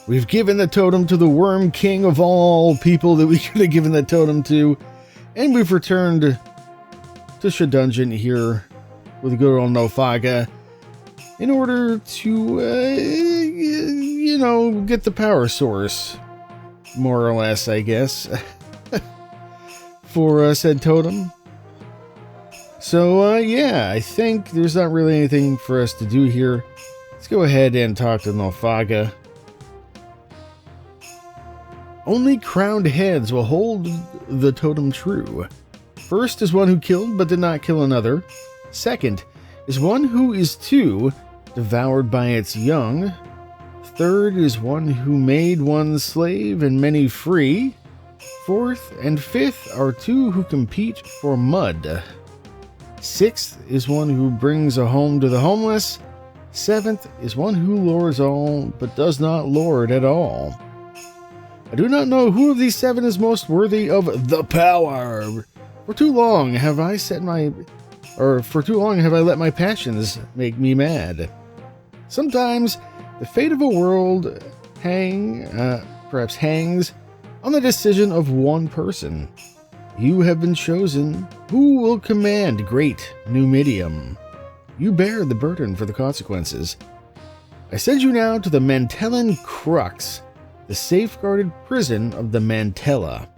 We've given the totem to the Worm King of all people that we could have given the totem to. And we've returned to Shadungeon here with a good old Nofaga in order to, get the power source, more or less, I guess, for said totem. So, I think there's not really anything for us to do here. Let's go ahead and talk to Nofaga. Only crowned heads will hold the totem true. First is one who killed but did not kill another. Second is one who is too devoured by its young. Third is one who made one slave and many free. Fourth and fifth are two who compete for mud. Sixth is one who brings a home to the homeless. Seventh is one who lords all but does not lord at all. I do not know who of these seven is most worthy of the power. For too long have I let my passions make me mad. Sometimes the fate of a world hangs on the decision of one person. You have been chosen. Who will command great Numidium? You bear the burden for the consequences. I send you now to the Mantellan Crux, the safeguarded prison of the Mantella.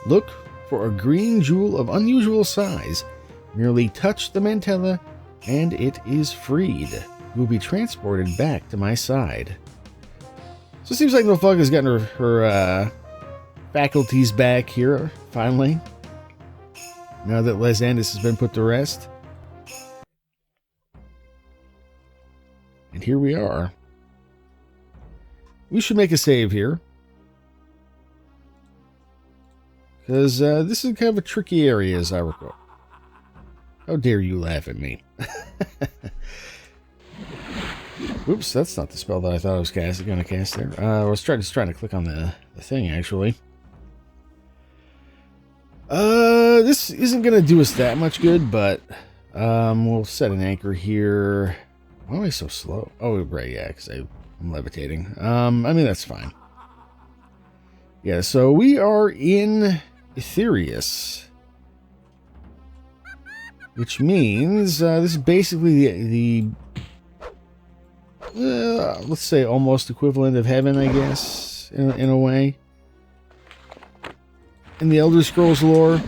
Look for a green jewel of unusual size. Merely touch the Mantella, and it is freed. You will be transported back to my side. So it seems like Nofaga's gotten her faculties back here, finally. Now that Lesandis has been put to rest. And here we are. We should make a save here. Because this is kind of a tricky area, as I recall. How dare you laugh at me? Oops, that's not the spell that I thought I was going to cast there. I was trying to click on the thing, actually. This isn't going to do us that much good, but we'll set an anchor here. Why am I so slow? Oh, right, yeah, because I'm levitating. I mean, that's fine. Yeah, so we are in Etherius, which means this is basically the let's say almost equivalent of heaven, I guess, in a way. In the Elder Scrolls lore,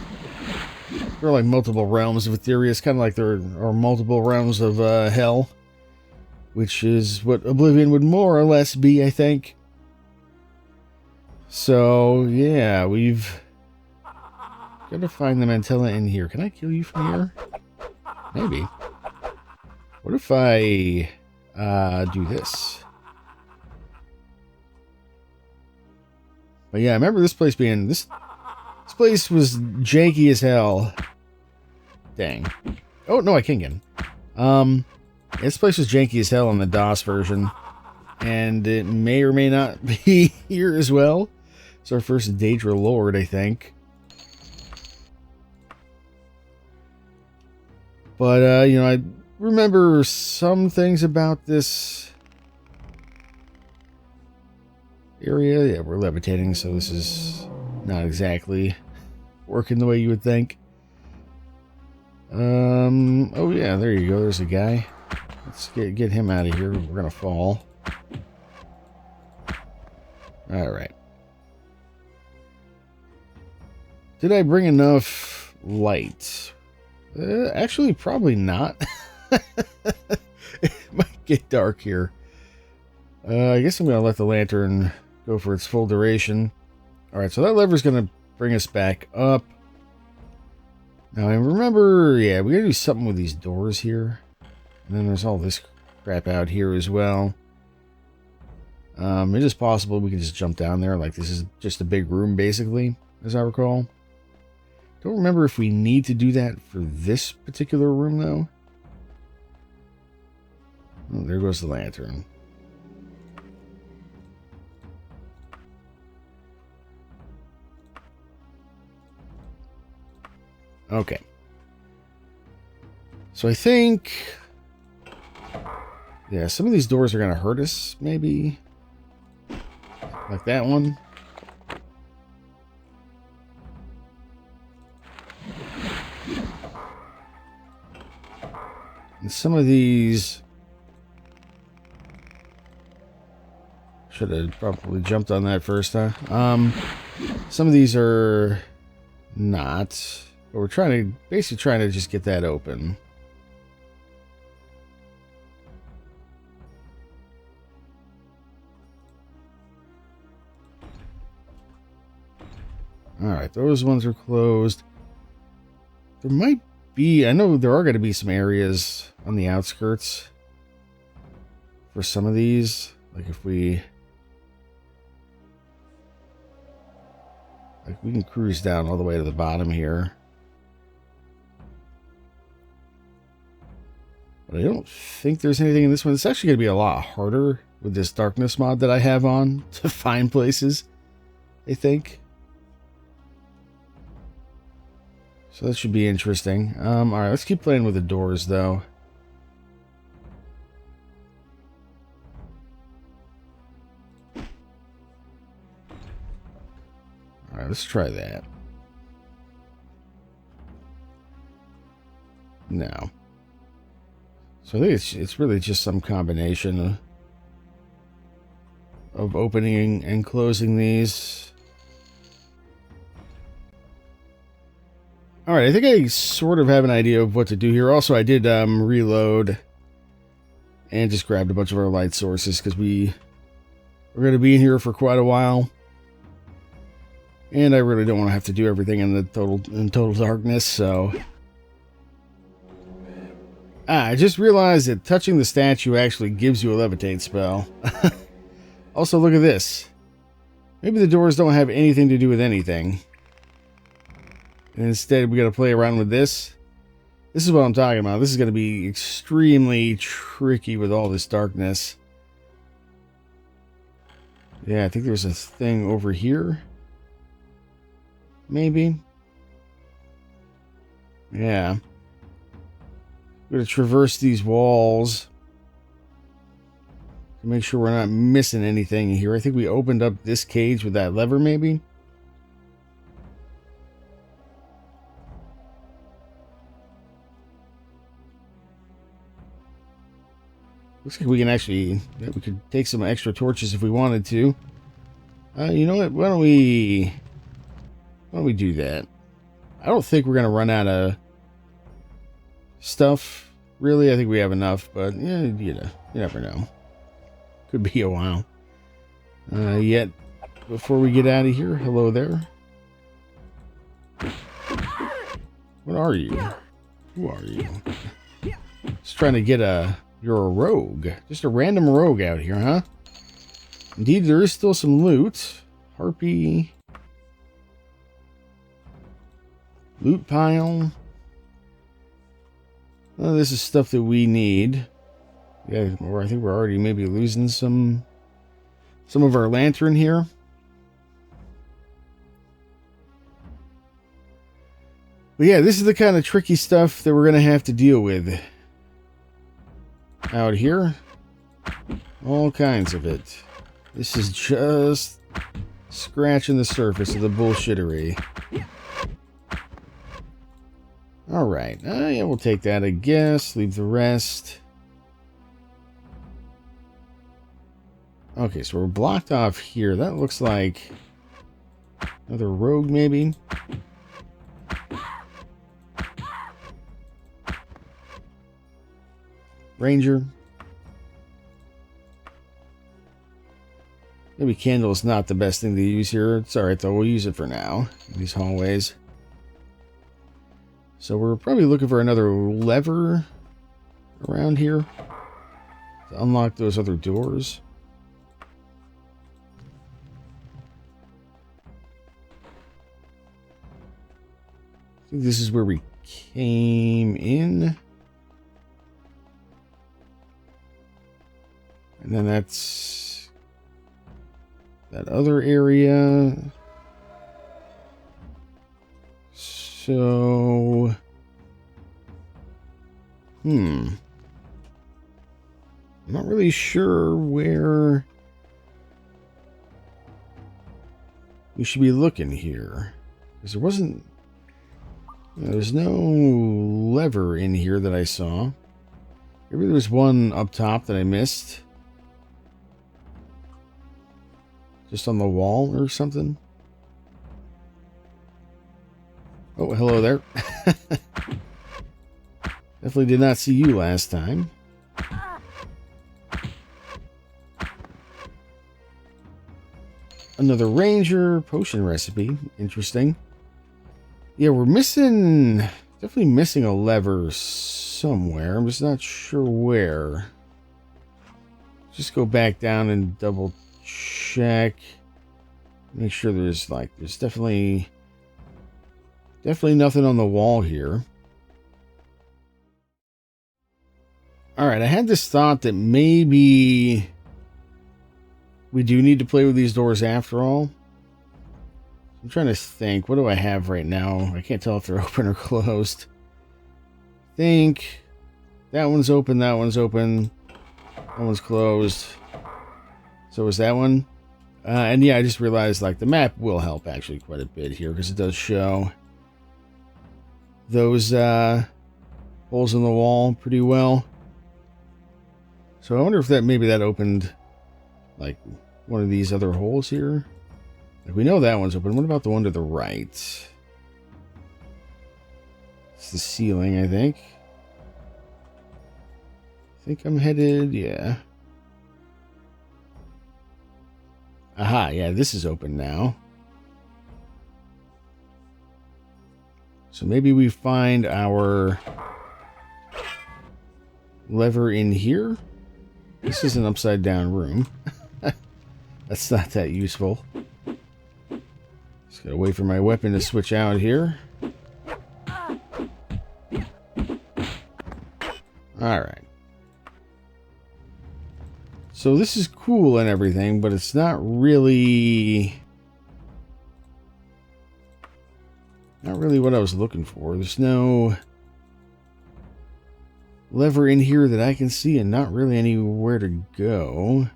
there are like multiple realms of Etherius, kind of like there are multiple realms of hell, which is what Oblivion would more or less be, I think. So, yeah, we've got to find the Mantella in here. Can I kill you from here? Maybe. What if I do this? But yeah, I remember this place being... This place was janky as hell. Dang. Oh, no, I can get him. This place was janky as hell on the DOS version. And it may or may not be here as well. It's our first Daedra Lord, I think. But, I remember some things about this area. Yeah, we're levitating, so this is not exactly working the way you would think. Oh yeah, there you go. There's a guy. Let's get him out of here. We're gonna fall. Alright. Did I bring enough light? Actually, probably not. It might get dark here. I guess I'm going to let the lantern go for its full duration. Alright, so that lever's going to bring us back up. Now, I remember, yeah, we got to do something with these doors here. And then there's all this crap out here as well. It is possible we can just jump down there. Like, this is just a big room, basically, as I recall. Don't remember if we need to do that for this particular room, though. Oh, there goes the lantern. Okay. So I think... yeah, some of these doors are going to hurt us, maybe. Like that one. And some of these... Should have probably jumped on that first, huh? Some of these are not. But we're basically trying to just get that open. Alright, those ones are closed. There might be... I know there are going to be some areas on the outskirts for some of these. Like if we... Like we can cruise down all the way to the bottom here. But I don't think there's anything in this one. It's actually going to be a lot harder with this darkness mod that I have on to find places, I think. So that should be interesting. Alright, let's keep playing with the doors, though. Alright, let's try that. No. So I think it's really just some combination of opening and closing these. Alright, I think I sort of have an idea of what to do here. Also, I did reload and just grabbed a bunch of our light sources because we're going to be in here for quite a while. And I really don't want to have to do everything in total darkness, so... I just realized that touching the statue actually gives you a levitate spell. Also, look at this. Maybe the doors don't have anything to do with anything. And instead, we got to play around with this. This is what I'm talking about. This is going to be extremely tricky with all this darkness. Yeah, I think there's a thing over here. Maybe. Yeah. We're going to traverse these walls to make sure we're not missing anything here. I think we opened up this cage with that lever, maybe. Looks like we can actually... we could take some extra torches if we wanted to. You know what? Why don't we do that? I don't think we're going to run out of stuff, really. I think we have enough, but yeah, you never know. Could be a while. Yet, before we get out of here, hello there. What are you? Who are you? Just trying to get you're a rogue. Just a random rogue out here, huh? Indeed, there is still some loot. Harpy. Loot pile. Well, this is stuff that we need. Yeah, or I think we're already maybe losing some of our lantern here. But yeah, this is the kind of tricky stuff that we're going to have to deal with. Out here. All kinds of it. This is just scratching the surface of the bullshittery. Alright, yeah, we'll take that, I guess. Leave the rest. Okay, so we're blocked off here. That looks like another rogue, maybe. Ranger. Maybe candle is not the best thing to use here. It's alright, though. We'll use it for now. In these hallways. So we're probably looking for another lever around here to unlock those other doors. I think this is where we came in. And then that's that other area. So, I'm not really sure where we should be looking here. Because there wasn't... there's no lever in here that I saw. Maybe there was one up top that I missed. Just on the wall or something. Oh, hello there. Definitely did not see you last time. Another ranger potion recipe. Interesting. Yeah, we're missing... definitely missing a lever somewhere. I'm just not sure where. Just go back down and double check. Make sure there's definitely nothing on the wall here. Alright, I had this thought that maybe we do need to play with these doors after all. I'm trying to think. What do I have right now? I can't tell if they're open or closed. Think that one's open, that one's open, that one's closed. So is that one? And yeah, I just realized the map will help actually quite a bit here because it does show those holes in the wall pretty well. So I wonder if maybe that opened one of these other holes here. We know that one's open. What about the one to the right? It's the ceiling, I think. I think I'm headed, yeah. Aha, yeah, this is open now. So maybe we find our lever in here. This is an upside down room. That's not that useful. Just gotta wait for my weapon to switch out here. Alright. So this is cool and everything, but it's not really what I was looking for. There's no lever in here that I can see and not really anywhere to go.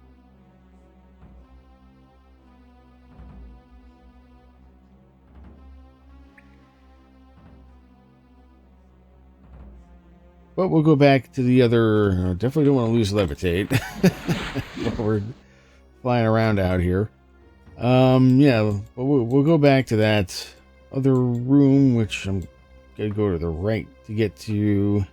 But we'll go back to the other... definitely don't want to lose levitate. While we're flying around out here. Yeah, but we'll go back to that other room, which I'm going to go to the right to get to...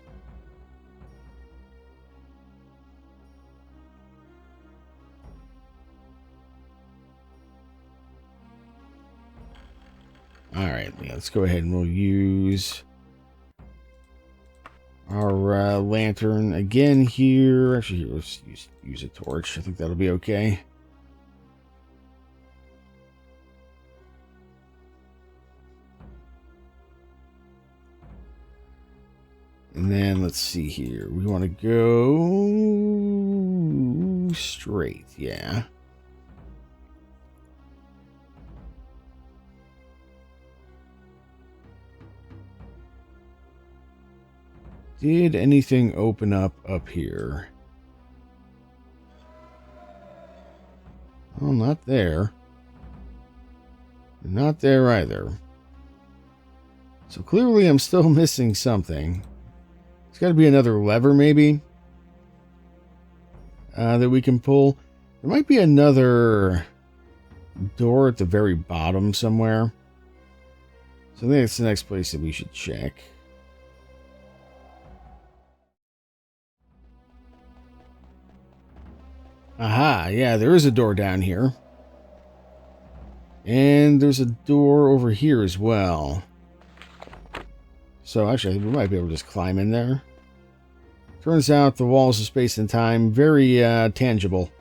Alright, yeah, let's go ahead and we'll use our lantern again here. Actually, here, let's use a torch. I think that'll be okay. And then let's see here. We want to go straight, yeah. Did anything open up here? Oh, not there. Not there either. So clearly I'm still missing something. There's got to be another lever maybe that we can pull. There might be another door at the very bottom somewhere. So I think that's the next place that we should check. Aha, yeah, there is a door down here. And there's a door over here as well. So actually, we might be able to just climb in there. Turns out the walls of space and time, very tangible.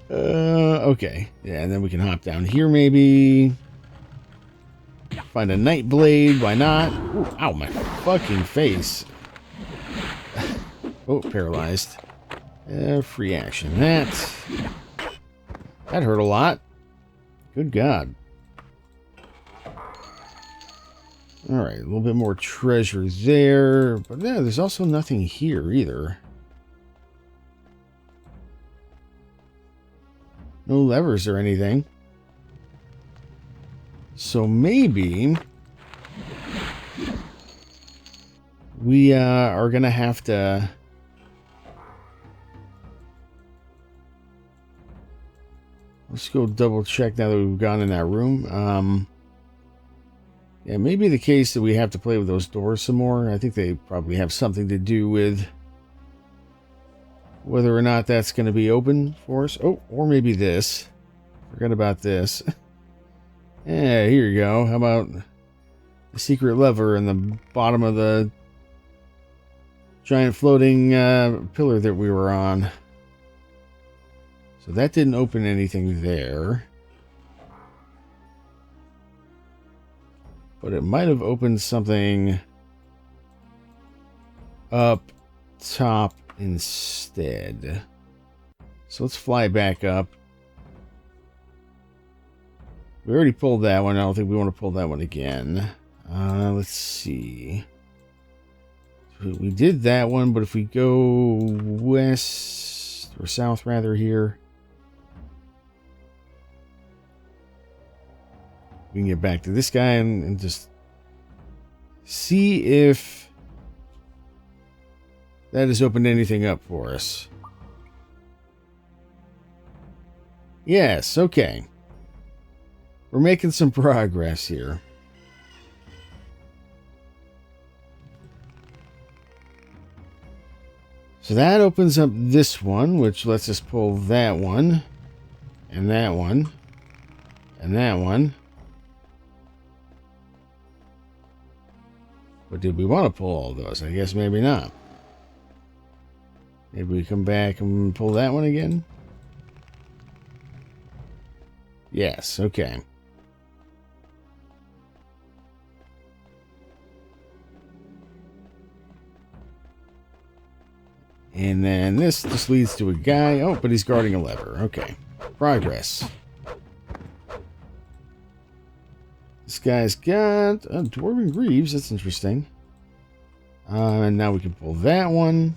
Okay. Yeah, and then we can hop down here maybe. Find a night blade, why not? Ooh, ow, my fucking face. Oh, paralyzed. Free action. That hurt a lot. Good God. Alright, a little bit more treasure there. But yeah, there's also nothing here either. No levers or anything. So maybe we are going to have to... Let's go double check now that we've gone in that room. Yeah, it may be the case that we have to play with those doors some more. I think they probably have something to do with whether or not that's going to be open for us. Oh, or maybe this. Forgot about this. Yeah, here you go. How about the secret lever in the bottom of the giant floating pillar that we were on? So that didn't open anything there. But it might have opened something up top instead. So let's fly back up. We already pulled that one. I don't think we want to pull that one again. Let's see. We did that one, but if we go west or south rather here, we can get back to this guy and just see if that has opened anything up for us. Yes, okay. We're making some progress here. So that opens up this one, which lets us pull that one, and that one, and that one. But did we want to pull all those? I guess maybe not. Maybe we come back and pull that one again? Yes, okay. And then this just leads to a guy. Oh, but he's guarding a lever. Okay. Progress. This guy's got a Dwarven Greaves. That's interesting. And now we can pull that one.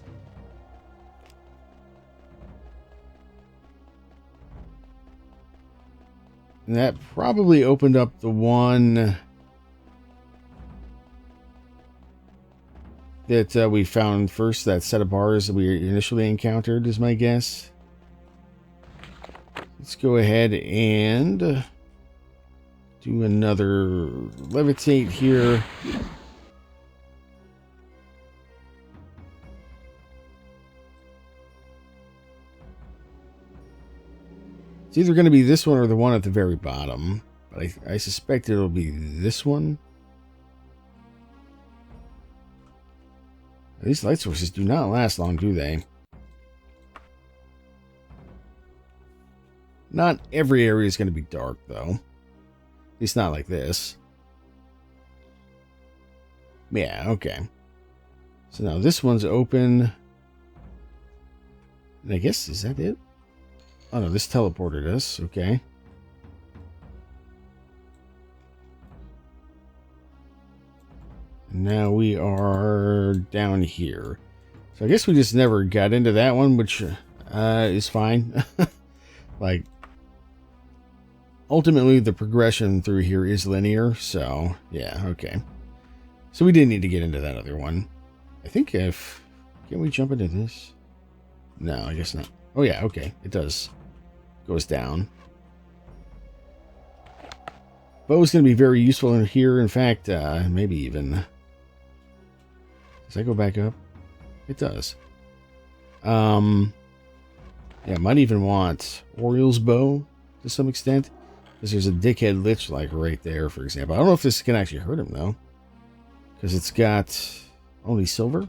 And that probably opened up the one that we found first, that set of bars that we initially encountered, is my guess. Let's go ahead and do another levitate here. It's either going to be this one or the one at the very bottom, but I suspect it'll be this one. These light sources do not last long, do they? Not every area is going to be dark, though. At least not like this. Yeah, okay. So now this one's open. And I guess, is that it? Oh no, this teleported us. Okay. Now we are down here. So I guess we just never got into that one, which is fine. Like, ultimately the progression through here is linear, so yeah, okay. So we didn't need to get into that other one. I think if... Can we jump into this? No, I guess not. Oh yeah, okay, it does. Goes down. Bow's going to be very useful in here. In fact, maybe even... Does that go back up? It does. Yeah, might even want Oriel's bow to some extent. Because there's a dickhead lich like right there, for example. I don't know if this can actually hurt him though. Because it's got only silver.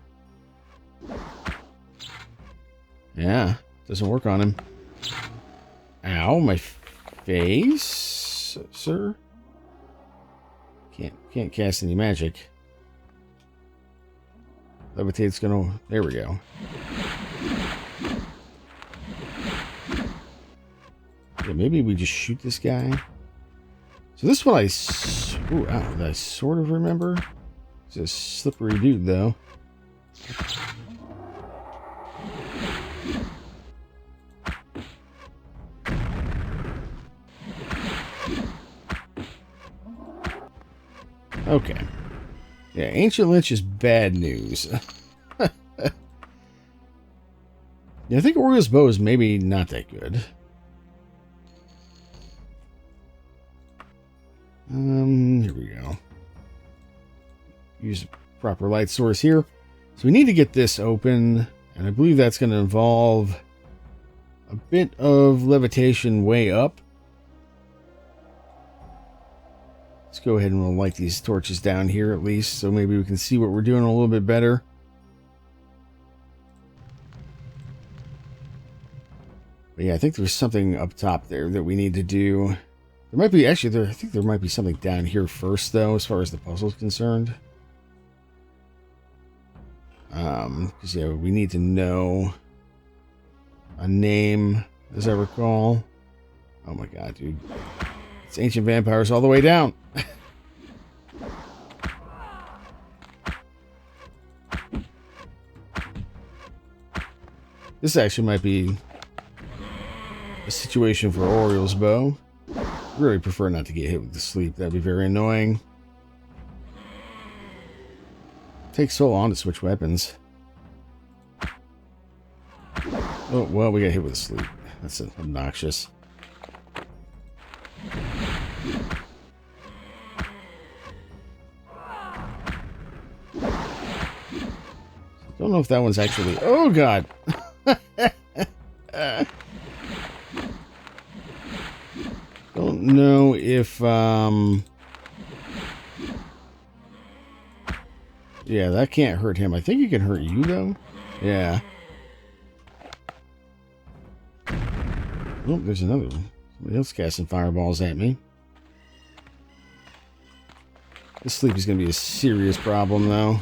Yeah, doesn't work on him. Ow, my face, sir. Can't cast any magic. Levitate's gonna... There we go. Yeah, maybe we just shoot this guy. So this one I sort of remember. It's a slippery dude, though. Okay. Yeah, Ancient Lich is bad news. Yeah, I think Oriole's bow is maybe not that good. Here we go. Use a proper light source here. So we need to get this open, and I believe that's going to involve a bit of levitation way up. Let's go ahead and we'll light these torches down here at least, so maybe we can see what we're doing a little bit better. But yeah, I think there's something up top there that we need to do. There might be, actually, I think there might be something down here first, though, as far as the puzzle is concerned. Because, yeah, we need to know a name, as I recall. Oh my god, dude. It's Ancient Vampires all the way down. This actually might be a situation for Oriole's bow. Really prefer not to get hit with the sleep. That'd be very annoying. Takes so long to switch weapons. Oh, well, we got hit with the sleep. That's obnoxious. Don't know if that one's actually... Oh, God! Don't know if, yeah, that can't hurt him. I think it can hurt you, though. Yeah. Oh, there's another one. Somebody else casting fireballs at me. This sleep is going to be a serious problem, though.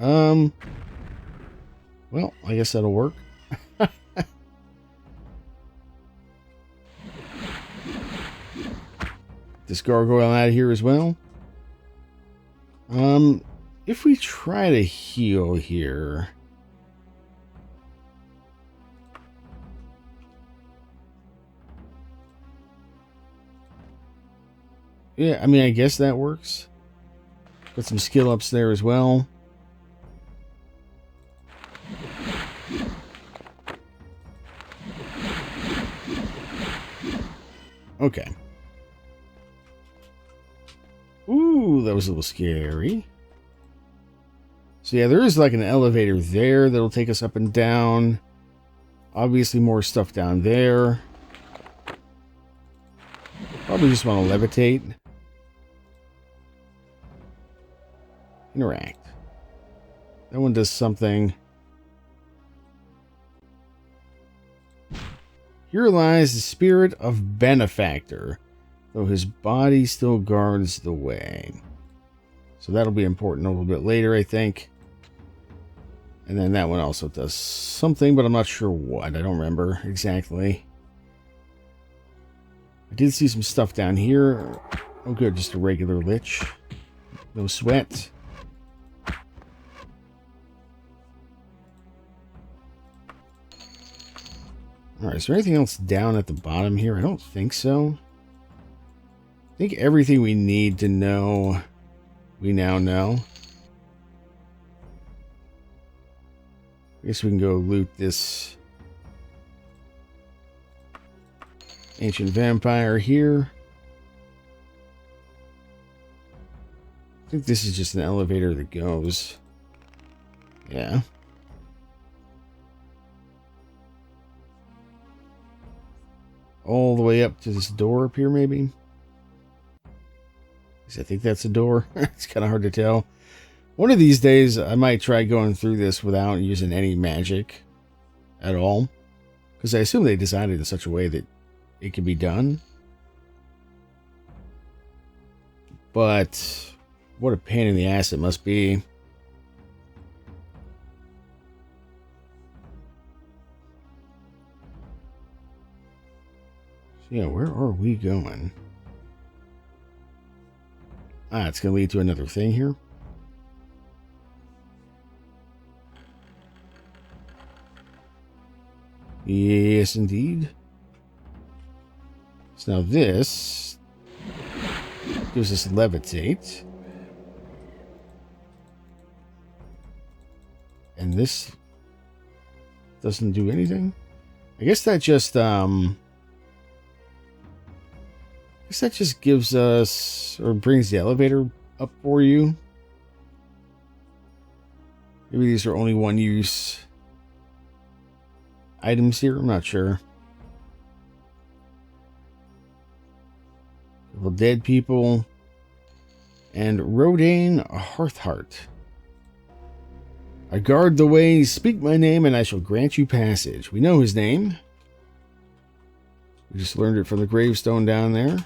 Oh, well, I guess that'll work. This gargoyle out of here as well. If we try to heal here... Yeah, I mean, I guess that works. Got some skill ups there as well. Okay. Ooh, that was a little scary. So yeah, there is like an elevator there that'll take us up and down. Obviously more stuff down there. Probably just want to levitate. Interact. That one does something. Here lies the spirit of Benefactor, though his body still guards the way. So that'll be important a little bit later, I think. And then that one also does something, but I'm not sure what. I don't remember exactly. I did see some stuff down here. Oh good, just a regular lich. No sweat. Alright, is there anything else down at the bottom here? I don't think so. I think everything we need to know, we now know. I guess we can go loot this ancient vampire here. I think this is just an elevator that goes. Yeah. All the way up to this door up here, maybe? I think that's a door. It's kind of hard to tell. One of these days, I might try going through this without using any magic at all. Because I assume they designed it in such a way that it can be done. But what a pain in the ass it must be. So yeah, where are we going? Ah, it's going to lead to another thing here. Yes, indeed. So now this gives us levitate. And this doesn't do anything? I guess that just, gives us, or brings the elevator up for you. Maybe these are only one-use items here. I'm not sure. Couple dead people. And Rodane Hearthheart. I guard the way. Speak my name, and I shall grant you passage. We know his name. We just learned it from the gravestone down there.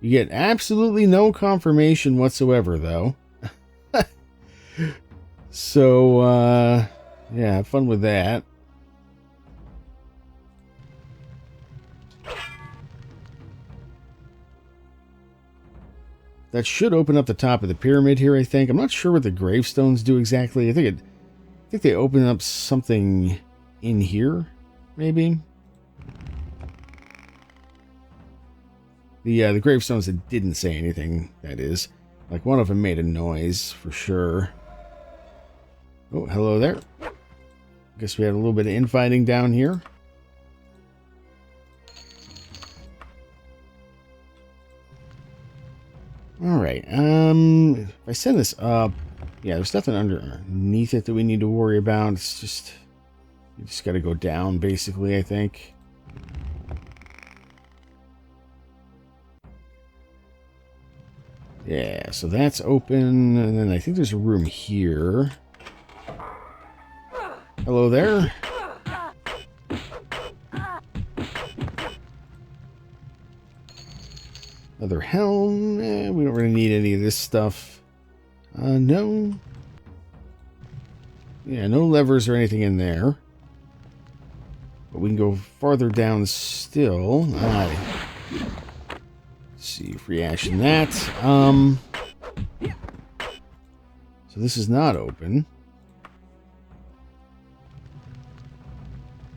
You get absolutely no confirmation whatsoever, though. So, yeah, have fun with that. That should open up the top of the pyramid here, I think. I'm not sure what the gravestones do exactly. I think they open up something in here, maybe. The gravestones that didn't say anything, that is. Like, one of them made a noise, for sure. Oh, hello there. Guess we had a little bit of infighting down here. Alright, if I send this up, yeah, there's nothing underneath it that we need to worry about. It's just, you just gotta go down, basically, I think. Yeah, so that's open, and then I think there's a room here. Hello there. Another helm. We don't really need any of this stuff. No. Yeah, no levers or anything in there. But we can go farther down still. Let's see, free action that. So this is not open.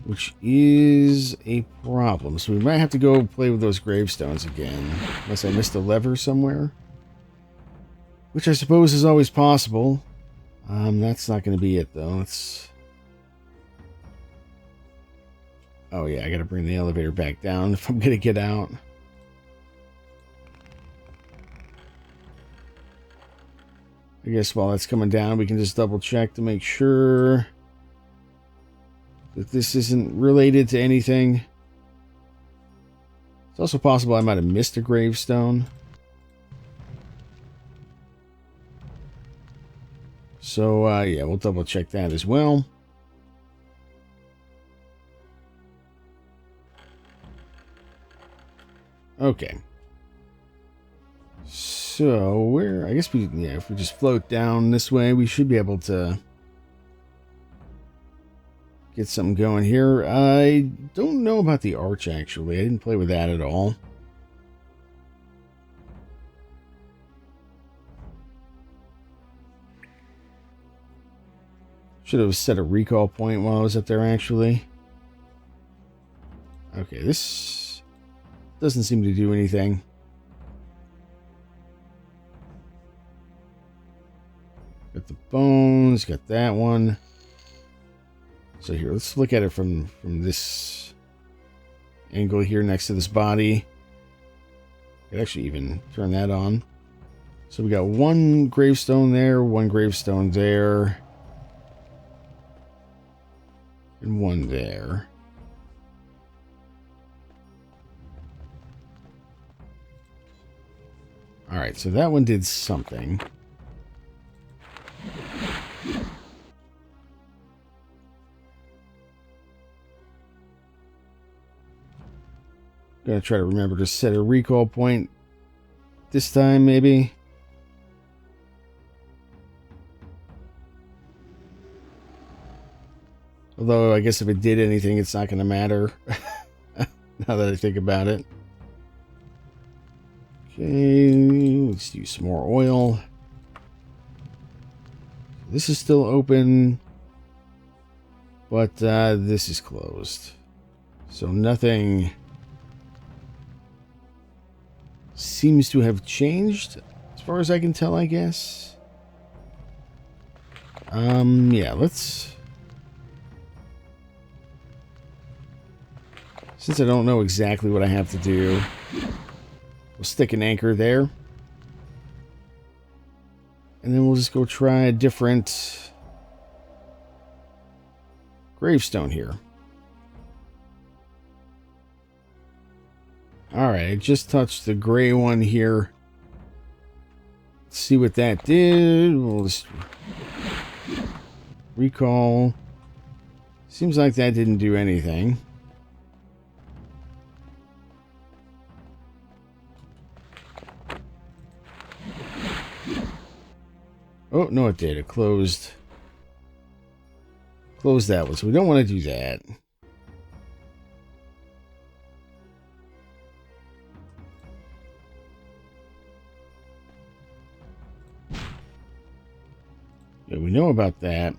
Which is a problem. So we might have to go play with those gravestones again. Unless I missed a lever somewhere. Which I suppose is always possible. That's not going to be it, though. It's... Oh, yeah, I got to bring the elevator back down if I'm going to get out. I guess while that's coming down, we can just double check to make sure that this isn't related to anything. It's also possible I might have missed a gravestone. So, yeah, we'll double check that as well. Okay. So, where... I guess we... Yeah, if we just float down this way, we should be able to get something going here. I don't know about the arch, actually. I didn't play with that at all. Should have set a recall point while I was up there, actually. Okay, this doesn't seem to do anything. Got the bones, got that one. So here, let's look at it from this angle here next to this body. I could actually even turn that on. So we got one gravestone there, one gravestone there, and one there. Alright, so that one did something. Gonna try to remember to set a recall point this time, maybe. Although, I guess if it did anything, it's not gonna matter. Now that I think about it. Okay, let's use some more oil. This is still open. But this is closed. So nothing seems to have changed, as far as I can tell, I guess. Yeah, let's... Since I don't know exactly what I have to do, we'll stick an anchor there. And then we'll just go try a different gravestone here. Alright, I just touched the gray one here. Let's see what that did. We'll just recall. Seems like that didn't do anything. Oh, no, it did. It closed that one, so we don't want to do that. Yeah, we know about that.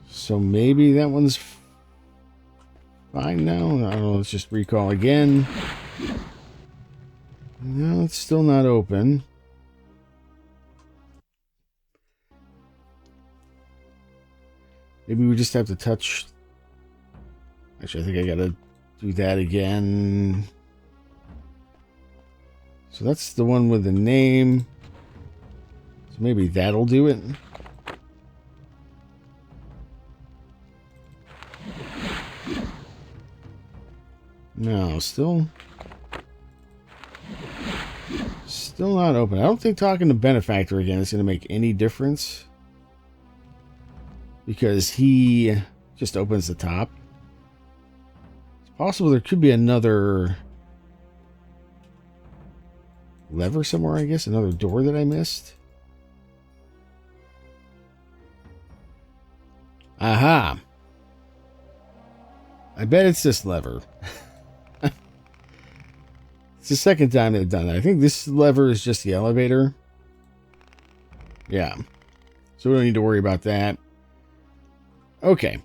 So maybe that one's fine now. I don't know, let's just recall again. No, it's still not open. Maybe we just have to touch... Actually, I think I gotta do that again. So that's the one with the name. So maybe that'll do it. No, still not open. I don't think talking to Benefactor again is going to make any difference, because he just opens the top. It's possible there could be another lever somewhere, I guess. Another door that I missed. Aha! I bet it's this lever. It's the second time they've done it. I think this lever is just the elevator. Yeah. So we don't need to worry about that. Okay.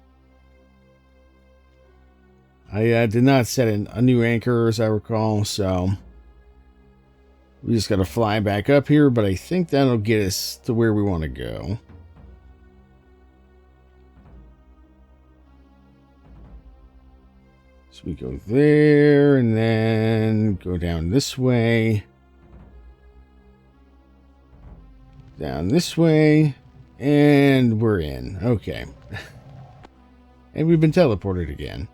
I did not set a new anchor, as I recall, so we just got to fly back up here, but I think that'll get us to where we want to go. So we go there, and then go down this way. Down this way, and we're in. Okay. And we've been teleported again.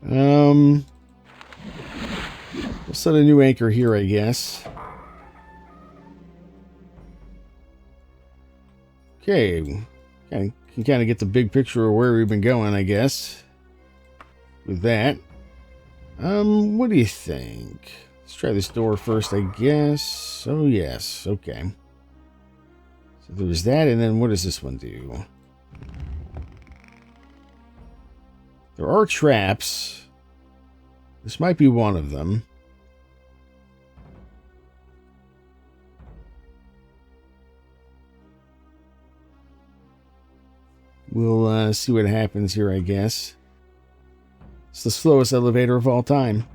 We'll set a new anchor here, I guess. Okay. Can kind of get the big picture of where we've been going, I guess. With that. What do you think? Let's try this door first, I guess. Oh, yes. Okay. So there's that, and then what does this one do? There are traps. This might be one of them. We'll see what happens here, I guess. It's the slowest elevator of all time.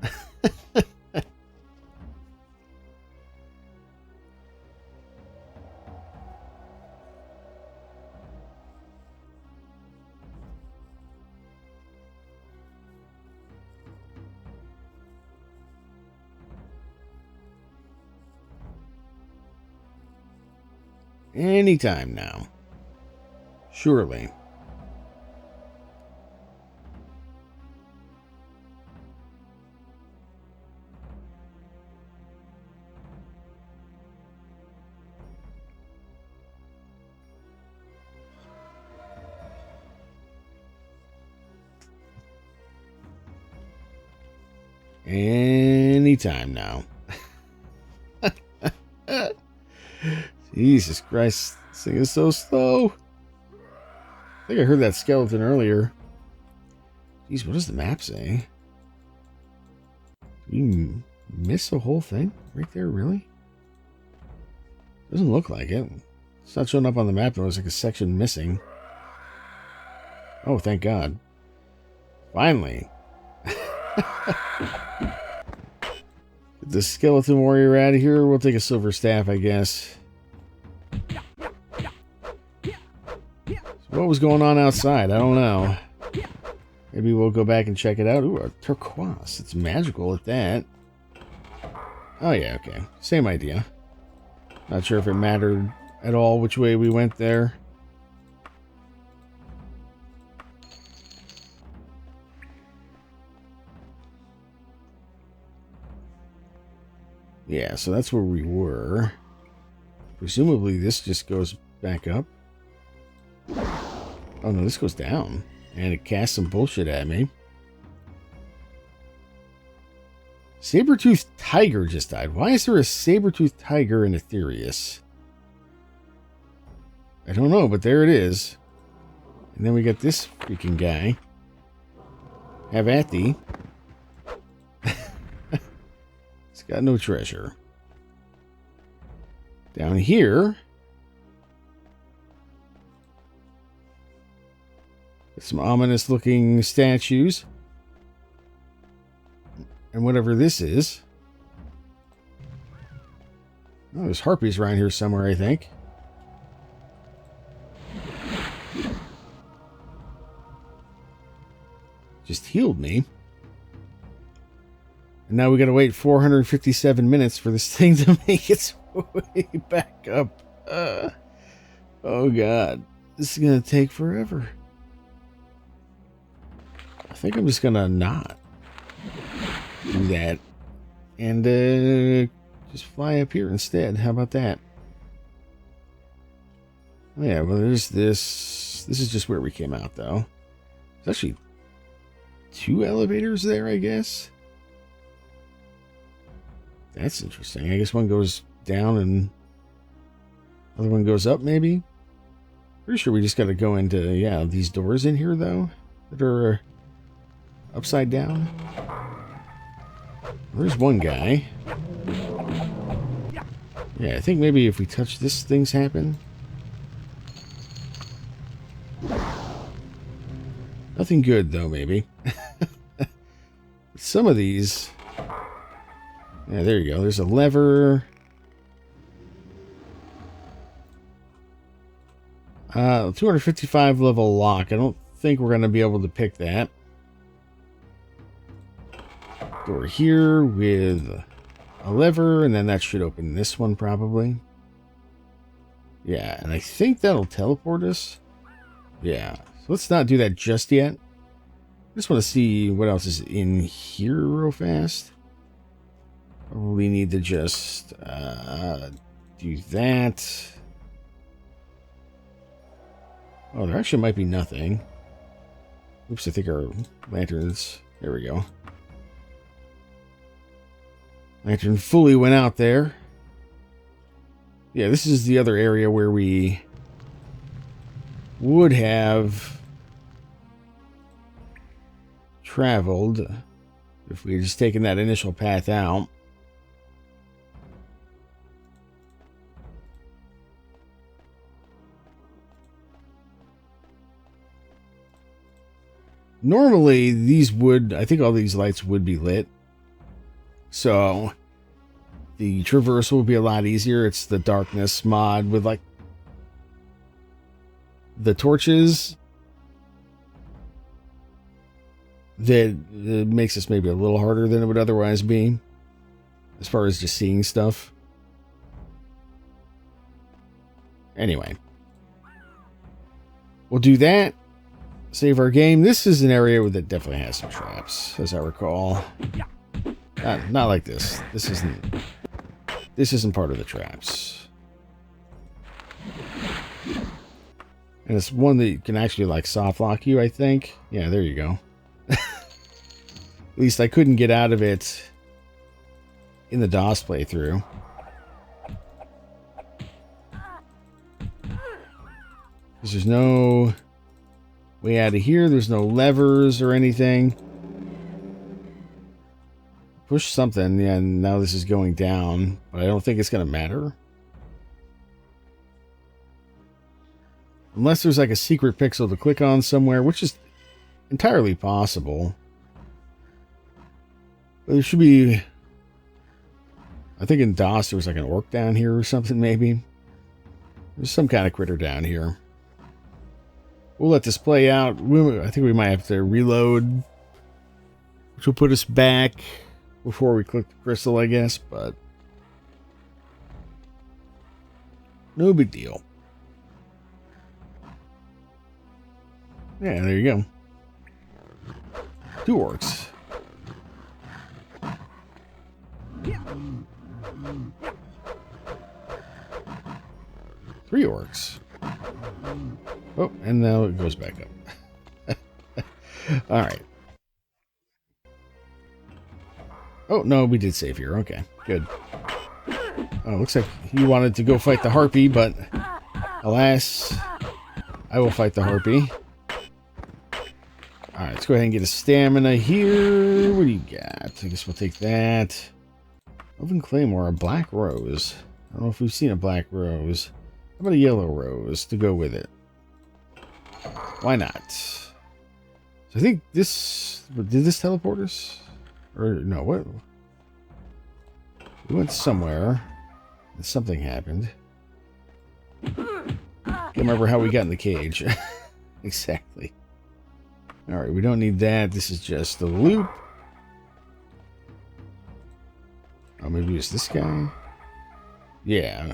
Anytime now. Surely. Anytime now. Jesus Christ, this thing is so slow. I think I heard that skeleton earlier. Jeez, what does the map say? Did we miss the whole thing right there, really? Doesn't look like it. It's not showing up on the map. There was like a section missing. Oh, thank God. Finally. Get the skeleton warrior out of here. We'll take a silver staff, I guess. So what was going on outside? I don't know. Maybe we'll go back and check it out. Ooh, a turquoise. It's magical at that. Oh, yeah, okay. Same idea. Not sure if it mattered at all which way we went there. Yeah, so that's where we were. Presumably this just goes back up. Oh no, this goes down. And it casts some bullshit at me. Saber-toothed tiger just died. Why is there a saber-toothed tiger in Aetherius? I don't know, but there it is. And then we got this freaking guy. Have at thee. It's got no treasure. Down here, some ominous looking statues. And whatever this is. Oh, there's harpies around here somewhere, I think. Just healed me. And now we gotta wait 457 minutes for this thing to make its way back up. Oh God. This is gonna take forever. I think I'm just gonna not do that. And just fly up here instead. How about that? Oh, yeah, well there's this. This is just where we came out though. There's actually 2 elevators there, I guess. That's interesting. I guess one goes down and other one goes up, maybe? Pretty sure we just got to go into, yeah, these doors in here, though, that are upside down. There's one guy. Yeah, I think maybe if we touch this, things happen. Nothing good, though, maybe. Some of these... Yeah, there you go. There's a lever. 255 level lock. I don't think we're going to be able to pick that. Door here with a lever, and then that should open this one probably. Yeah, and I think that'll teleport us. Yeah, so let's not do that just yet. I just want to see what else is in here real fast. We need to just do that. Oh, there actually might be nothing. Oops, I think our lanterns... There we go. Lantern fully went out there. Yeah, this is the other area where we would have traveled if we had just taken that initial path out. Normally, these would... I think all these lights would be lit. So, the traversal would be a lot easier. It's the darkness mod with, like, the torches that makes this maybe a little harder than it would otherwise be, as far as just seeing stuff. Anyway. We'll do that. Save our game. This is an area that definitely has some traps, as I recall. Not like this. This isn't part of the traps. And it's one that can actually like soft lock you, I think. Yeah, there you go. At least I couldn't get out of it in the DOS playthrough. Because there's no way out of here. There's no levers or anything. Push something, yeah, and now this is going down. But I don't think it's going to matter. Unless there's like a secret pixel to click on somewhere, which is entirely possible. But there should be... I think in DOS there was like an orc down here or something, maybe. There's some kind of critter down here. We'll let this play out. I think we might have to reload, which will put us back before we click the crystal, I guess, but no big deal. Yeah, there you go. 2 orcs. Three orcs. Oh, and now it goes back up. All right. Oh, no, we did save here. Okay, good. Oh, looks like he wanted to go fight the harpy, but alas, I will fight the harpy. All right, let's go ahead and get a stamina here. What do you got? I guess we'll take that. Open Claymore, a black rose. I don't know if we've seen a black rose. How about a yellow rose to go with it? Why not? So I think this... Did this teleport us? Or no, what? We went somewhere and something happened. Can't remember how we got in the cage. Exactly. Alright, we don't need that. This is just the loop. Oh, maybe it's this guy? Yeah.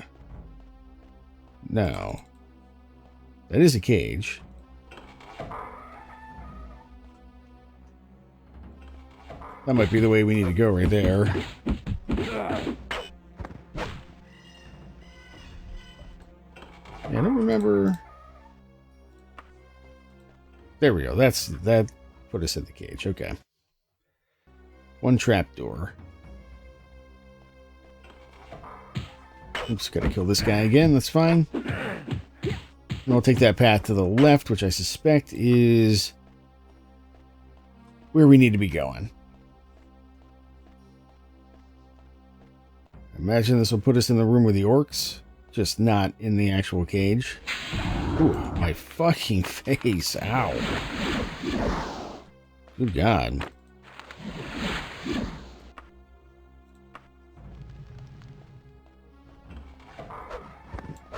No. That is a cage. That might be the way we need to go right there. Yeah, I don't remember. There we go. That put us in the cage. Okay. One trapdoor. Oops, gotta kill this guy again. That's fine. And we'll take that path to the left, which I suspect is where we need to be going. Imagine this will put us in the room with the orcs, just not in the actual cage. Ooh, my fucking face. Ow. Good God.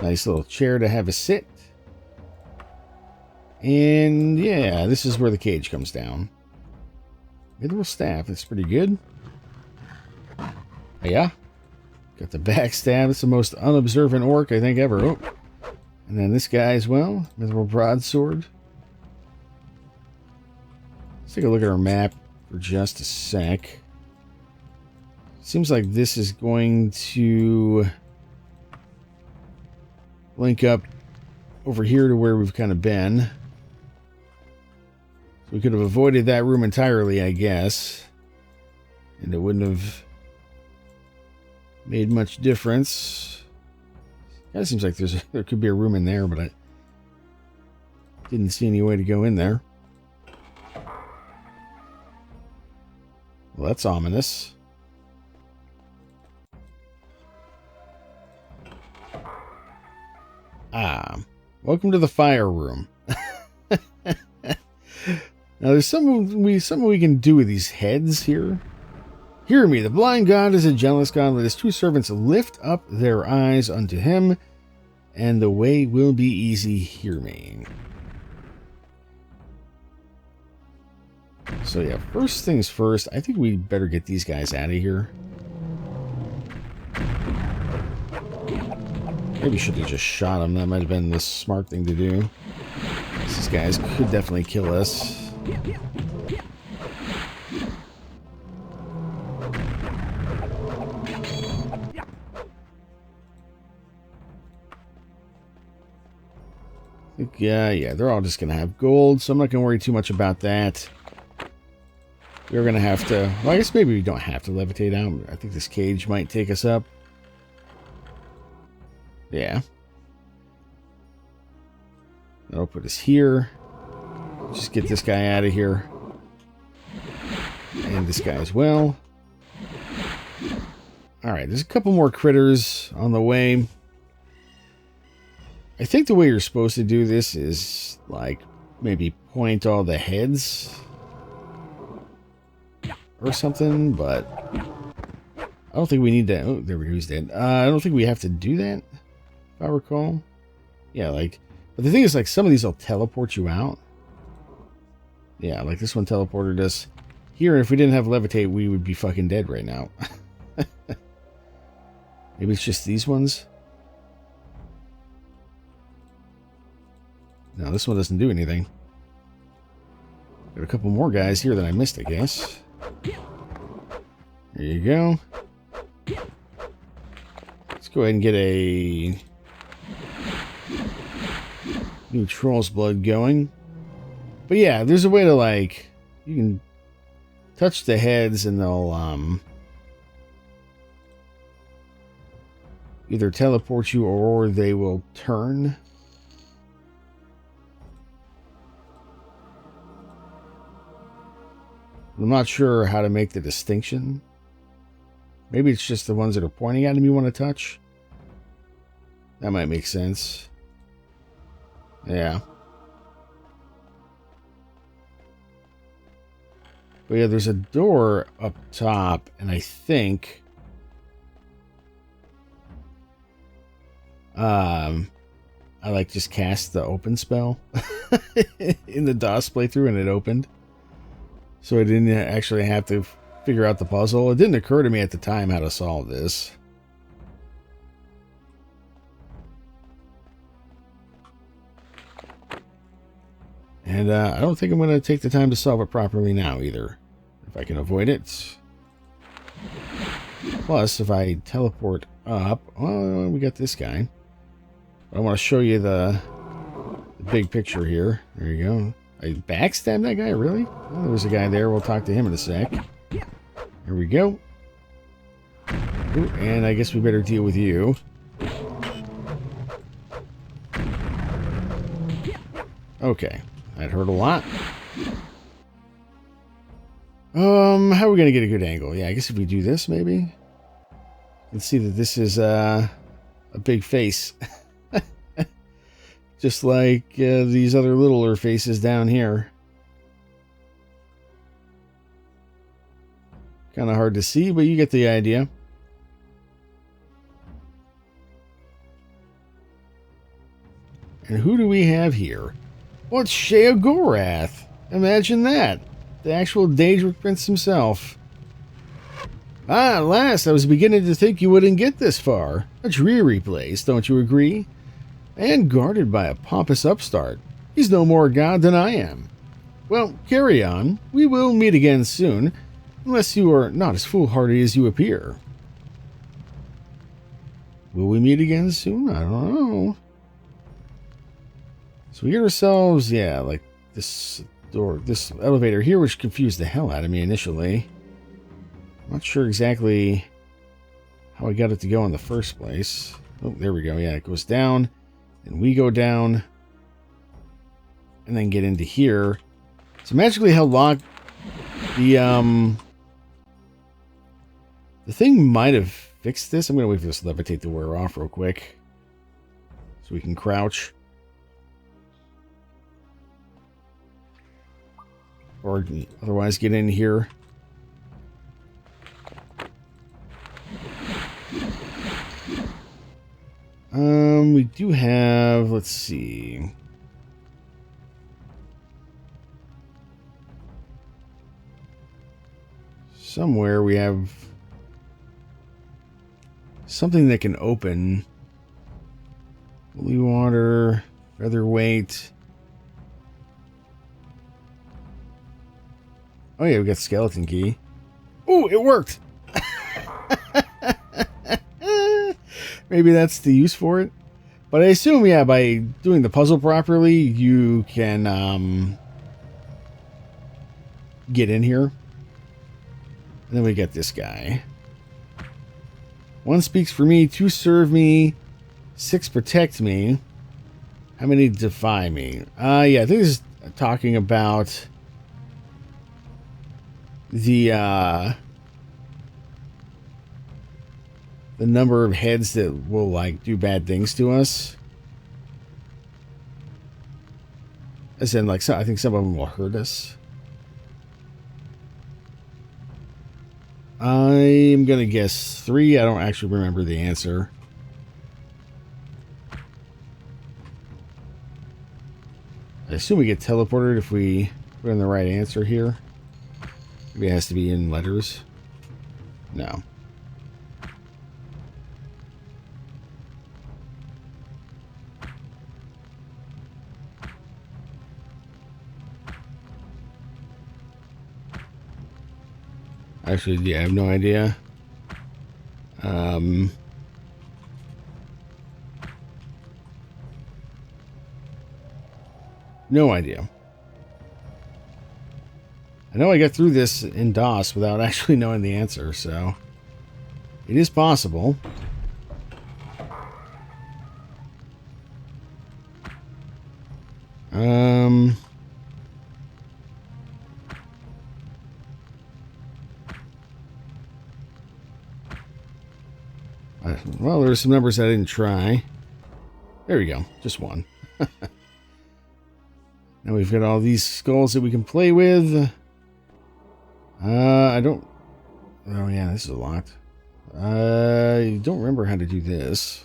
Nice little chair to have a sit. And yeah, this is where the cage comes down. Mithril staff, that's pretty good. Yeah. Got the backstab. It's the most unobservant orc I think ever. Oh. And then this guy as well. Mithril broadsword. Let's take a look at our map for just a sec. Seems like this is going to link up over here to where we've kind of been. So we could have avoided that room entirely, I guess. And it wouldn't have made much difference. Kind of seems like there could be a room in there, but I didn't see any way to go in there. Well, that's ominous. Ah, welcome to the fire room. Now, there's something we can do with these heads here. Hear me, the blind god is a jealous god. Let his true servants lift up their eyes unto him, and the way will be easy. Hear me. So yeah, first things first, I think we better get these guys out of here. Maybe should have just shot them. That might have been the smart thing to do. These guys could definitely kill us. Yeah, they're all just going to have gold, so I'm not going to worry too much about that. We're going to have to... Well, I guess maybe we don't have to levitate out. I think this cage might take us up. Yeah. That'll put us here. Just get this guy out of here. And this guy as well. Alright, there's a couple more critters on the way. I think the way you're supposed to do this is, like, maybe point all the heads or something, but I don't think we need to... Oh, there we go, he's dead. I don't think we have to do that, if I recall. Yeah, like... But the thing is, like, some of these will teleport you out. Yeah, like this one teleported us here, and if we didn't have levitate, we would be fucking dead right now. Maybe it's just these ones? No, this one doesn't do anything. Got a couple more guys here that I missed, I guess. There you go. Let's go ahead and get a new Troll's Blood going. But yeah, there's a way to, like, you can touch the heads and they'll either teleport you or they will turn. I'm not sure how to make the distinction. Maybe it's just the ones that are pointing at him you want to touch. That might make sense. Yeah. But yeah, there's a door up top, and I think... I like just cast the open spell in the DOS playthrough and it opened. So I didn't actually have to figure out the puzzle. It didn't occur to me at the time how to solve this. And I don't think I'm going to take the time to solve it properly now either, if I can avoid it. Plus, if I teleport up... Oh, we got this guy. I want to show you the big picture here. There you go. I backstabbed that guy? Really? Well, there was a guy there. We'll talk to him in a sec. Here we go. Ooh, and I guess we better deal with you. Okay. That hurt a lot. How are we going to get a good angle? Yeah, I guess if we do this, maybe? Let's see that this is a big face. Just like these other littler faces down here. Kind of hard to see, but you get the idea. And who do we have here? Well, it's Sheogorath. Imagine that. The actual Daedric Prince himself. Ah, at last, I was beginning to think you wouldn't get this far. A dreary place, don't you agree? And guarded by a pompous upstart. He's no more god than I am. Well, carry on. We will meet again soon, unless you are not as foolhardy as you appear. Will we meet again soon? I don't know. So we get ourselves, yeah, like this door, this elevator here, which confused the hell out of me initially. I'm not sure exactly how I got it to go in the first place. Oh, there we go. Yeah, it goes down. And we go down and then get into here. So magically held lock. The thing might have fixed this. I'm going to wait for this levitate to wear off real quick. So we can crouch. Or otherwise get in here. We do have, let's see. Somewhere we have something that can open. Holy water, featherweight. Oh yeah, we got skeleton key. Oh, it worked! Maybe that's the use for it. But I assume, yeah, by doing the puzzle properly, you can get in here. And then we get this guy. 1 speaks for me, 2 serve me, 6 protect me. How many defy me? Yeah, I think this is talking about the number of heads that will, like, do bad things to us. As in, like, so I think some of them will hurt us. I'm gonna guess 3. I don't actually remember the answer. I assume we get teleported if we put in the right answer here. Maybe it has to be in letters. No. Actually, yeah, I have no idea. No idea. I know I got through this in DOS without actually knowing the answer, so it is possible. Well, there's some numbers I didn't try. There we go. Just one. Now we've got all these skulls that we can play with. I don't... Oh, yeah, this is locked. I don't remember how to do this.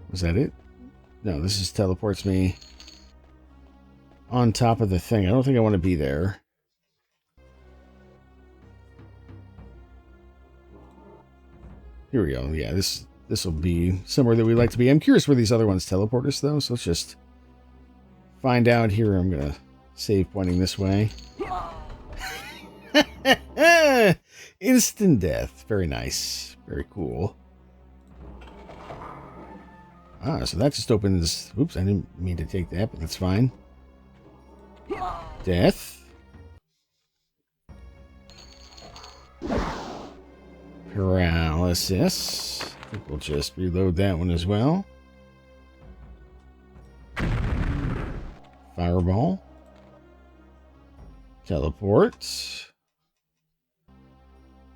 Was that it? No, this just teleports me on top of the thing. I don't think I want to be there. Here we go. Yeah, this will be somewhere that we like to be. I'm curious where these other ones teleport us, though, so let's just find out here. I'm going to save pointing this way. Instant death. Very nice. Very cool. Ah, so that just opens... Oops, I didn't mean to take that, but that's fine. Death. Paralysis. I think we'll just reload that one as well. Fireball. Teleport.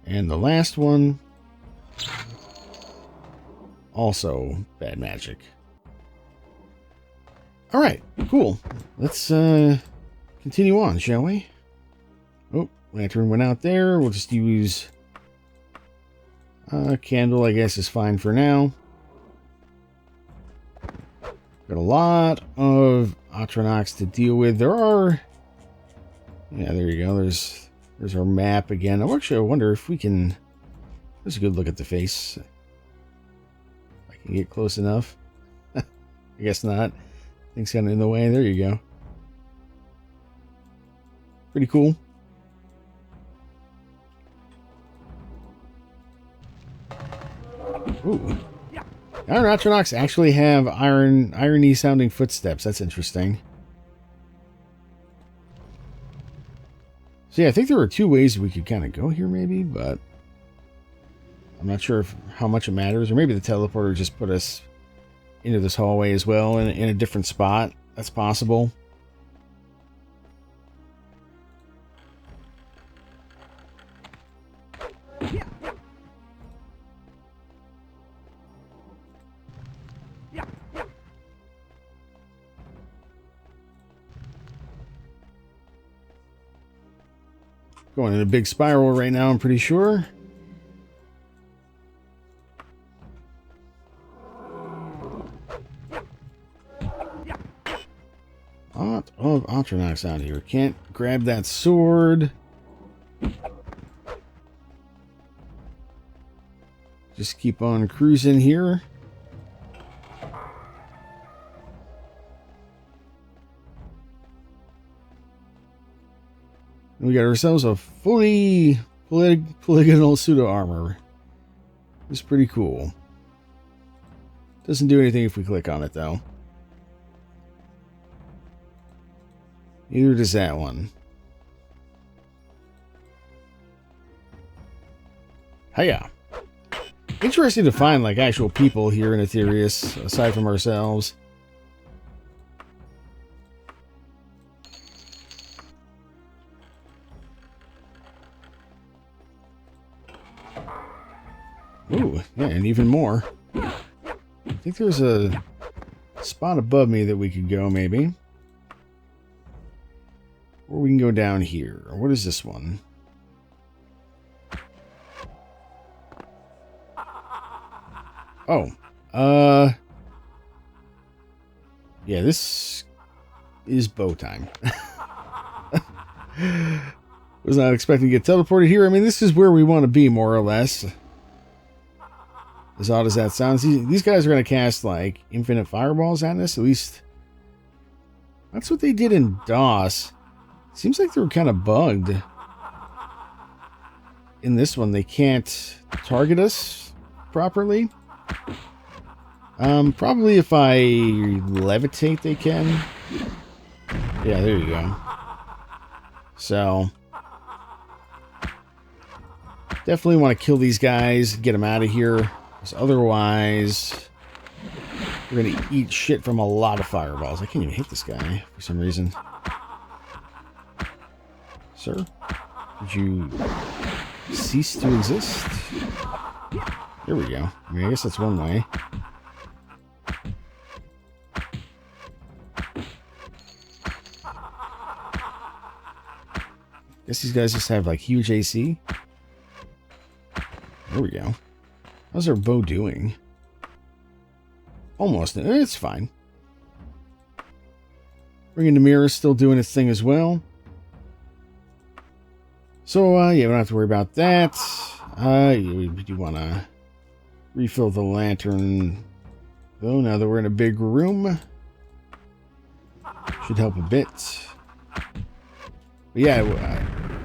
And the last one, also bad magic. All right, cool. Let's continue on, shall we? Oh, lantern went out there. We'll just use candle, I guess, is fine for now. Got a lot of Atronachs to deal with. There are... Yeah, there you go. There's our map again. Oh, actually, I wonder if we can... There's a good look at the face. I can get close enough. I guess not. Things got in the way. There you go. Pretty cool. Ooh. Our Atronachs actually have irony sounding footsteps. That's interesting. So yeah, I think there were 2 ways we could kind of go here maybe, but I'm not sure how much it matters. Or maybe the teleporter just put us into this hallway as well in a different spot. That's possible. Going in a big spiral right now, I'm pretty sure. Lot of Atronachs out here. Can't grab that sword. Just keep on cruising here. We got ourselves a fully polygonal pseudo armor. It's pretty cool. Doesn't do anything if we click on it, though. Neither does that one. Hiya. Interesting to find, like, actual people here in Aetherius, aside from ourselves. Ooh, yeah, and even more. I think there's a spot above me that we could go, maybe. Or we can go down here. What is this one? Oh. Yeah, this is bow time. Was not expecting to get teleported here. I mean, this is where we want to be, more or less. As odd as that sounds. These guys are going to cast, like, infinite fireballs at us. At least, that's what they did in DOS. Seems like they were kind of bugged. In this one, they can't target us properly. Probably if I levitate, they can. Yeah, there you go. So, definitely want to kill these guys, get them out of here. Because otherwise, we're going to eat shit from a lot of fireballs. I can't even hit this guy for some reason. Sir, did you cease to exist? There we go. I mean, I guess that's one way. Guess these guys just have, like, huge AC. There we go. How's our bow doing? Almost. It's fine. Ring the Mirror is still doing its thing as well. So, yeah, we don't have to worry about that. We do want to refill the lantern, though, now that we're in a big room. Should help a bit. But yeah,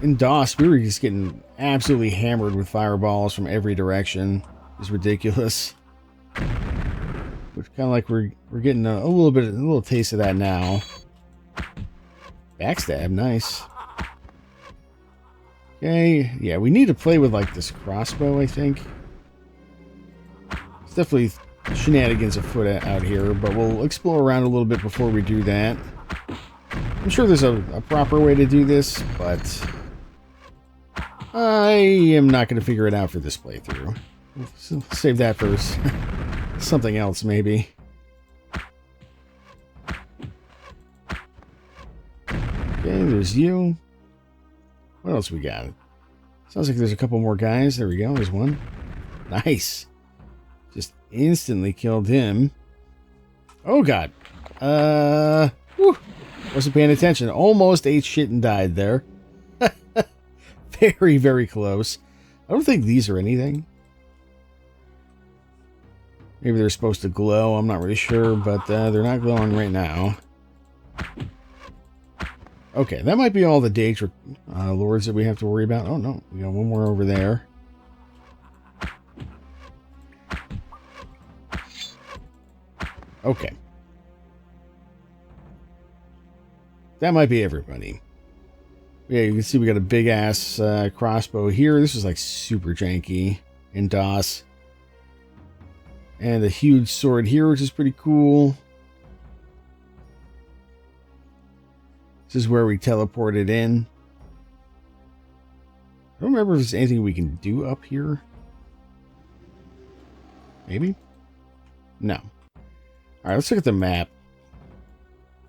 in DOS, we were just getting absolutely hammered with fireballs from every direction. It's ridiculous. Which kind of like we're getting a little taste of that now. Backstab, nice. Okay, yeah, we need to play with, like, this crossbow, I think. It's definitely shenanigans afoot out here, but we'll explore around a little bit before we do that. I'm sure there's a proper way to do this, but I am not going to figure it out for this playthrough. We'll save that for something else, maybe. Okay, there's you. What else we got? Sounds like there's a couple more guys. There we go. There's one. Nice. Just instantly killed him. Oh, God. Whew. Wasn't paying attention. Almost ate shit and died there. Very, very close. I don't think these are anything. Maybe they're supposed to glow. I'm not really sure, but they're not glowing right now. Okay, that might be all the Daedric lords that we have to worry about. Oh, no. We got one more over there. Okay. That might be everybody. Yeah, you can see we got a big-ass crossbow here. This is, like, super janky in DOS. And a huge sword here, which is pretty cool. This is where we teleported in. I don't remember if there's anything we can do up here. Maybe? No. Alright, let's look at the map.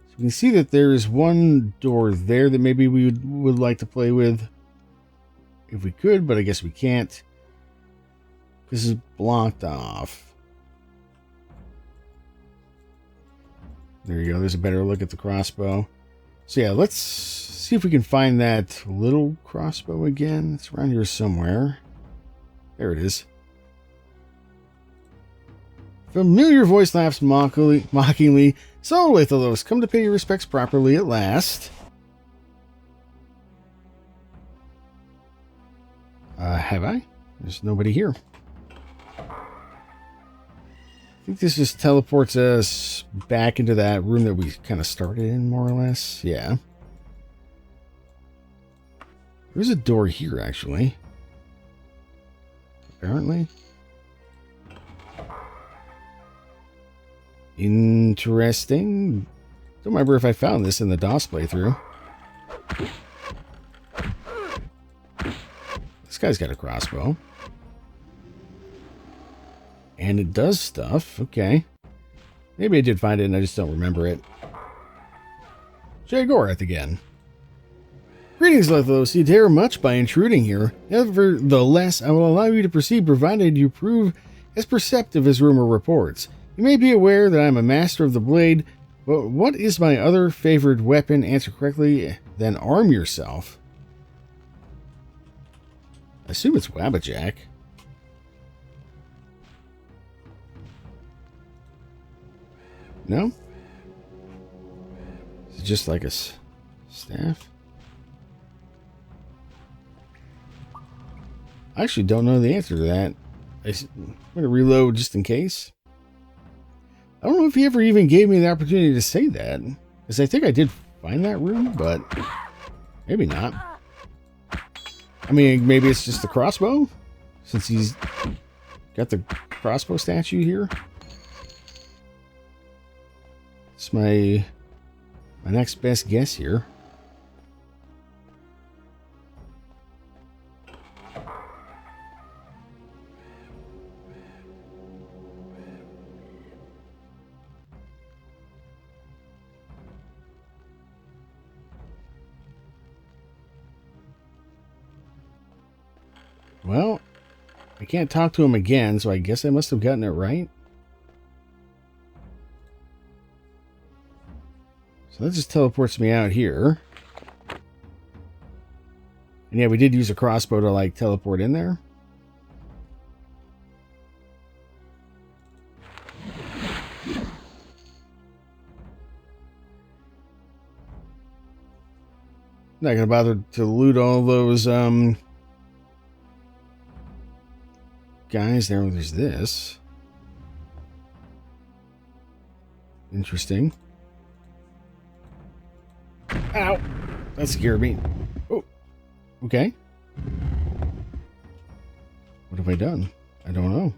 So we can see that there is one door there that maybe we would like to play with. If we could, but I guess we can't. This is blocked off. There you go. There's a better look at the crossbow. So yeah, let's see if we can find that little crossbow again. It's around here somewhere. There it is. Familiar voice laughs mockingly. So, Lathalos, come to pay your respects properly at last. Have I? There's nobody here. I think this just teleports us back into that room that we kind of started in, more or less. Yeah. There's a door here, actually. Apparently. Interesting. Don't remember if I found this in the DOS playthrough. This guy's got a crossbow. And it does stuff. Okay. Maybe I did find it and I just don't remember it. Jagorath again. Greetings, Lithos. You dare much by intruding here. Nevertheless, I will allow you to proceed provided you prove as perceptive as rumor reports. You may be aware that I am a master of the blade, but what is my other favored weapon? Answer correctly, then arm yourself. I assume it's Wabbajack. No? Is it just like a staff? I actually don't know the answer to that. I'm going to reload just in case. I don't know if he ever even gave me the opportunity to say that. Because I think I did find that room, but maybe not. I mean, maybe it's just the crossbow? Since he's got the crossbow statue here. It's my next best guess here. Well, I can't talk to him again, so I guess I must have gotten it right. So that just teleports me out here. And yeah, we did use a crossbow to, like, teleport in there. Not gonna bother to loot all those, guys there. There's this. Interesting. Ow! That scared me. Oh. Okay. What have I done? I don't know.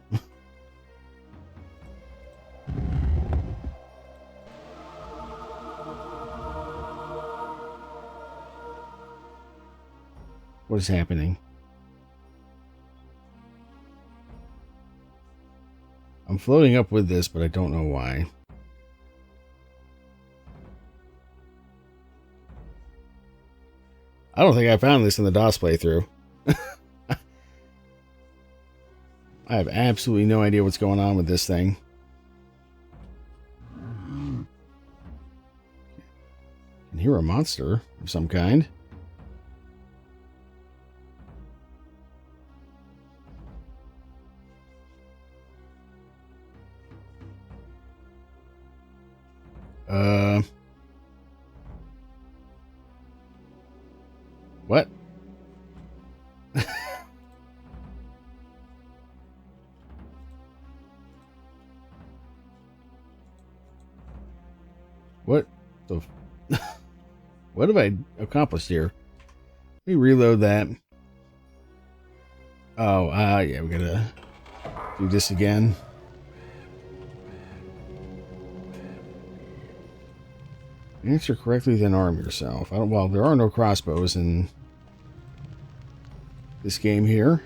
What is happening? I'm floating up with this, but I don't know why. I don't think I found this in the DOS playthrough. I have absolutely no idea what's going on with this thing. I can hear a monster of some kind. What? What the what have I accomplished here? Let me reload that. Oh, yeah, we gotta do this again. Answer correctly, then arm yourself. Well, there are no crossbows in this game here.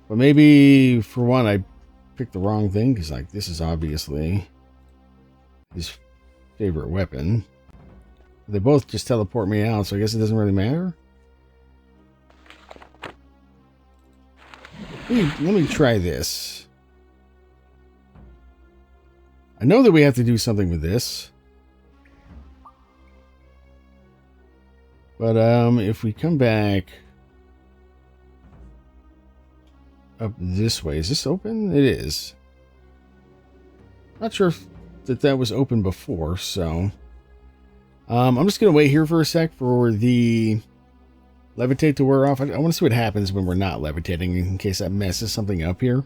But maybe, for one, I picked the wrong thing, because, like, this is obviously his favorite weapon. They both just teleport me out, so I guess it doesn't really matter. Let me try this. I know that we have to do something with this. But if we come back up this way, is this open? It is. Not sure if that was open before, so I'm just gonna wait here for a sec for the levitate to wear off. I want to see what happens when we're not levitating, in case that messes something up here.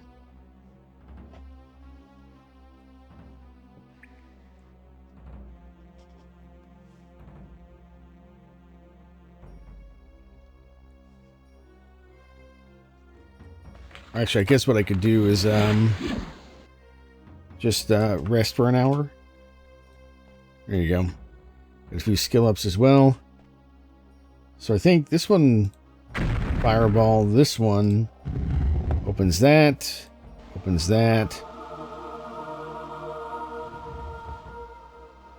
Actually, I guess what I could do is just rest for an hour. There you go. Got a few skill ups as well. So I think this one, fireball, this one opens that,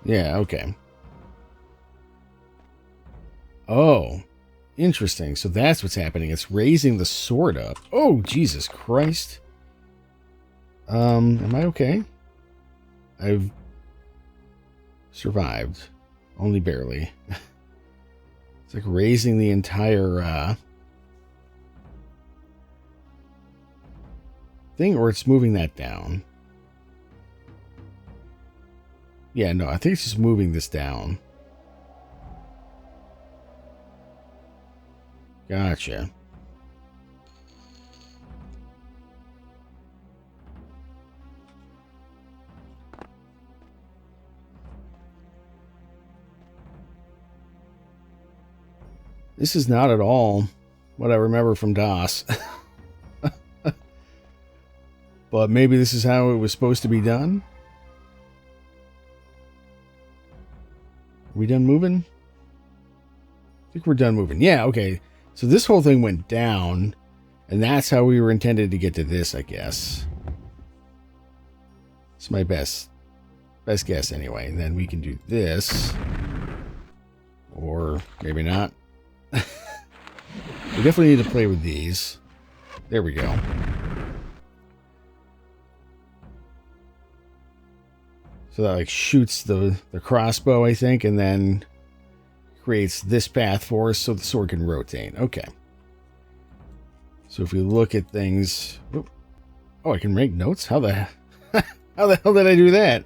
Yeah, okay. Oh, interesting. So that's what's happening. It's raising the sword up. Oh, Jesus Christ. Am I okay? I've survived. Only barely. It's like raising the entire thing, or it's moving that down. Yeah, no, I think it's just moving this down. Gotcha. This is not at all what I remember from DOS. But maybe this is how it was supposed to be done? Are we done moving? I think we're done moving. Yeah, okay. So this whole thing went down, and that's how we were intended to get to this, I guess. It's my best guess anyway. And then we can do this. Or maybe not. We definitely need to play with these. There we go. So that like shoots the crossbow, I think, and then creates this path for us so the sword can rotate. Okay. So if we look at things... Oh, I can make notes? How the hell did I do that?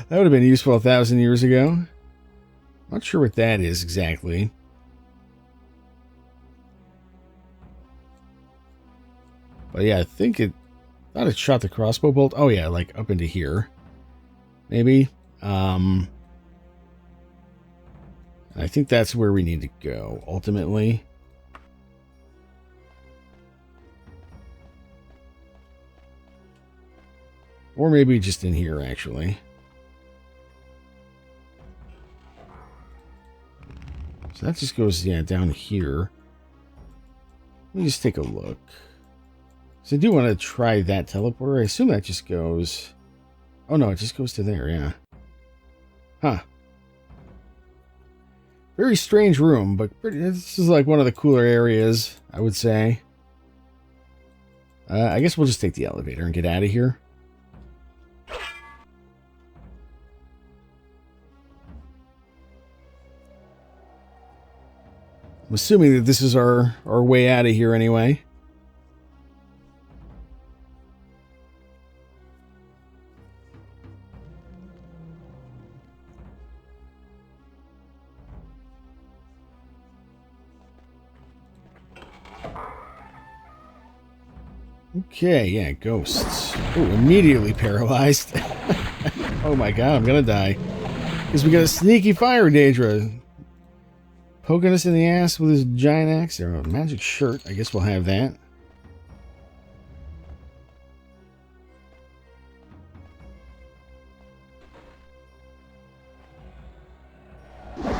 That would have been useful 1,000 years ago. Not sure what that is exactly. But yeah, I thought it shot the crossbow bolt. Oh yeah, like up into here. Maybe. I think that's where we need to go, ultimately. Or maybe just in here, actually. So that just goes, yeah, down here. Let me just take a look. So I do want to try that teleporter. I assume that just goes... Oh no, it just goes to there, yeah. Huh. Very strange room, but this is like one of the cooler areas, I would say. I guess we'll just take the elevator and get out of here. I'm assuming that this is our way out of here anyway. Okay, yeah, ghosts. Oh, immediately paralyzed. Oh my god, I'm gonna die. Because we got a sneaky fire Daedra poking us in the ass with his giant axe. There, a magic shirt. I guess we'll have that. I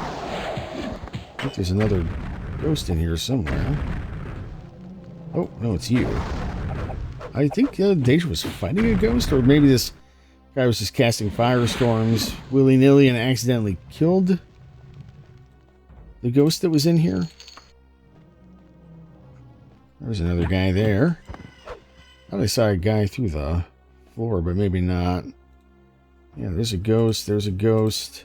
think there's another ghost in here somewhere. Oh, no, it's you. I think Daedra was fighting a ghost, or maybe this guy was just casting firestorms willy-nilly and accidentally killed the ghost that was in here. There's another guy there. I thought I saw a guy through the floor, but maybe not. Yeah, there's a ghost. There's a ghost.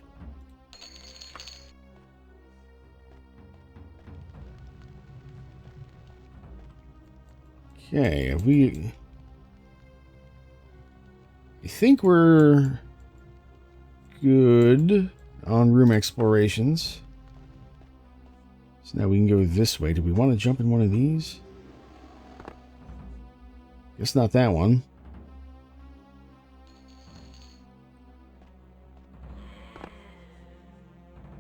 Okay, have we... I think we're good on room explorations. So now we can go this way. Do we want to jump in one of these? Guess not that one.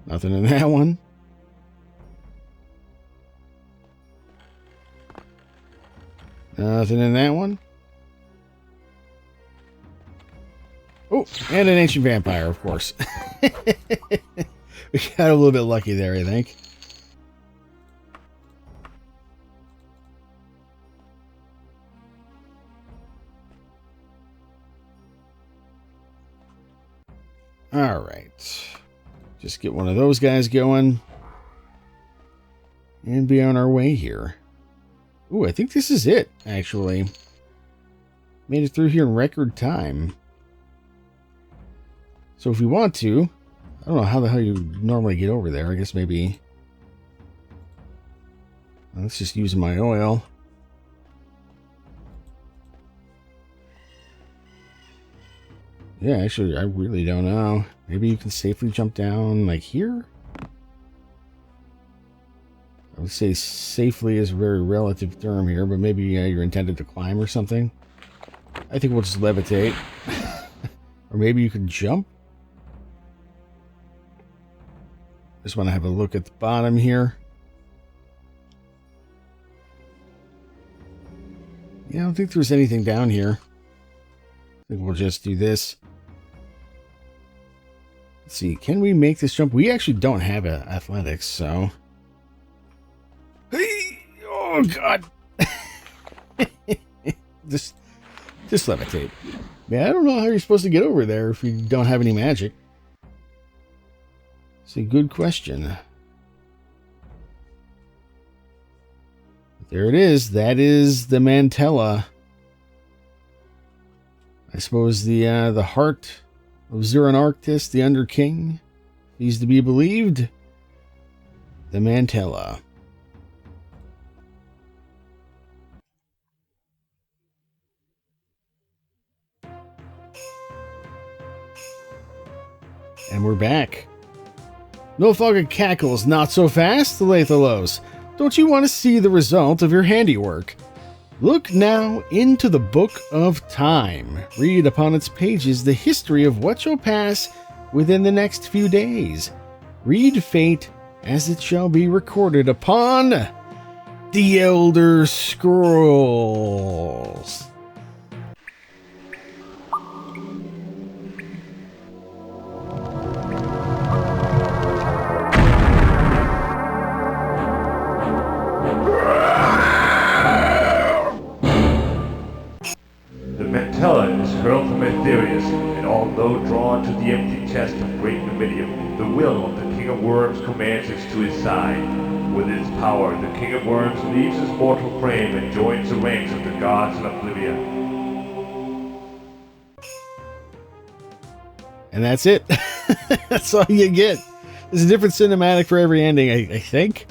Nothing in that one. Nothing in that one. Oh, and an ancient vampire, of course. We got a little bit lucky there, I think. All right. Just get one of those guys going. And be on our way here. Ooh, I think this is it, actually. Made it through here in record time. So if we want to... I don't know how the hell you normally get over there. I guess maybe... Let's just use my oil. Yeah, actually, I really don't know. Maybe you can safely jump down, like, here? I would say safely is a very relative term here, but maybe you're intended to climb or something. I think we'll just levitate. Or maybe you can jump? Just want to have a look at the bottom here. Yeah, I don't think there's anything down here. I think we'll just do this. Let's see, can we make this jump? We actually don't have athletics, so... Oh, God! just levitate. Man, I don't know how you're supposed to get over there if you don't have any magic. It's a good question. There it is. That is the Mantella. I suppose the heart of Zuran Arctis, the Under King, is to be believed. The Mantella. And we're back. No fucking cackles, not so fast, Lethalos. Don't you want to see the result of your handiwork? Look now into the Book of Time. Read upon its pages the history of what shall pass within the next few days. Read fate as it shall be recorded upon the Elder Scrolls. Hurled from Aetherius, and although drawn to the empty chest of great Numidium, the will of the King of Worms commands us to his side. With his power, the King of Worms leaves his mortal frame and joins the ranks of the gods of Oblivion. And that's it. That's all you get. There's a different cinematic for every ending, I think.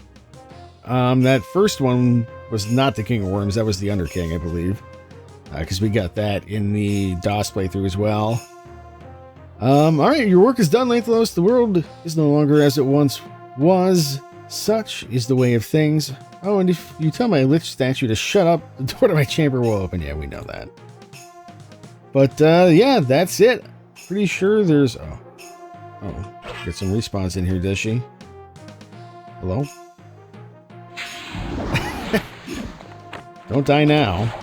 That first one was not the King of Worms, that was the Under King, I believe. Because we got that in the DOS playthrough as well. Alright, your work is done, Lethalos. The world is no longer as it once was. Such is the way of things. Oh, and if you tell my lich statue to shut up, the door to my chamber will open. Yeah, we know that. But, yeah, that's it. Pretty sure there's... Oh, get some respawns in here, does she? Hello? Don't die now.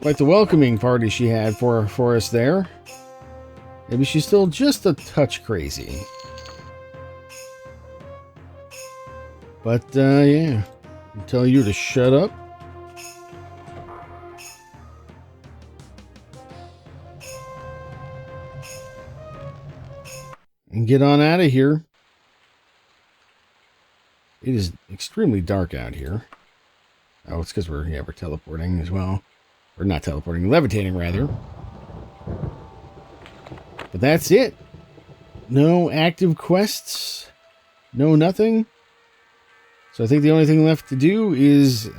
Quite the welcoming party she had for us there. Maybe she's still just a touch crazy. But, yeah. I'll tell you to shut up. And get on out of here. It is extremely dark out here. Oh, it's because we're teleporting as well. Or not teleporting, levitating rather. But that's it. No active quests. No nothing. So I think the only thing left to do is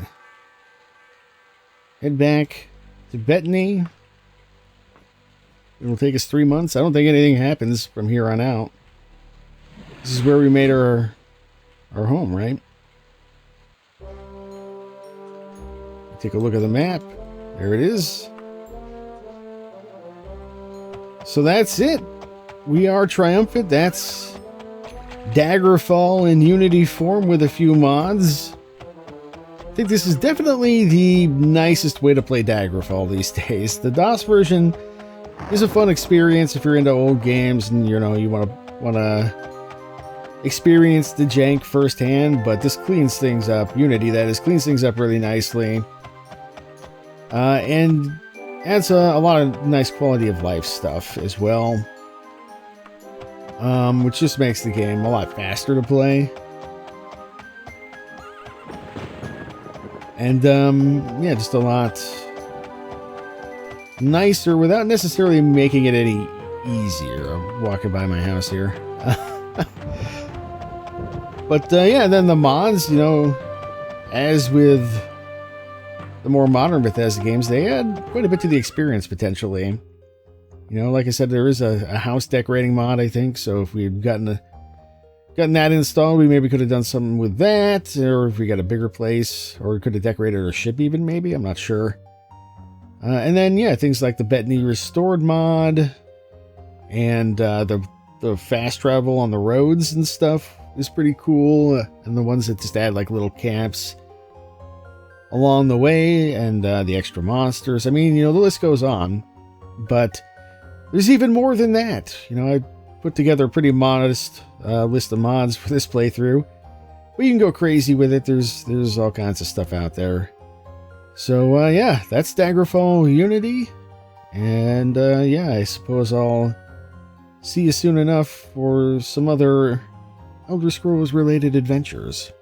head back to Bethany. It'll take us 3 months. I don't think anything happens from here on out. This is where we made our home, right? Take a look at the map. There it is. So that's it. We are triumphant. That's Daggerfall in Unity form with a few mods. I think this is definitely the nicest way to play Daggerfall these days. The DOS version is a fun experience if you're into old games and you want to experience the jank firsthand, but this cleans things up. Unity, that is, cleans things up really nicely. And adds a lot of nice quality of life stuff as well, which just makes the game a lot faster to play. And yeah, just a lot nicer without necessarily making it any easier. I'm walking by my house here. But yeah, then the mods, you know, as with the more modern Bethesda games, they add quite a bit to the experience potentially. You know, like I said, there is a house decorating mod, I think. So if we'd gotten that installed, we maybe could have done something with that. Or if we got a bigger place, or we could have decorated our ship even, maybe. I'm not sure. And then, yeah, things like the Bettany Restored mod and the fast travel on the roads and stuff is pretty cool. And the ones that just add like little camps along the way, and the extra monsters. I mean, you know, the list goes on. But there's even more than that. You know, I put together a pretty modest list of mods for this playthrough. But you can go crazy with it. There's all kinds of stuff out there. So, yeah, that's Daggerfall Unity. And, yeah, I suppose I'll see you soon enough for some other Elder Scrolls related adventures.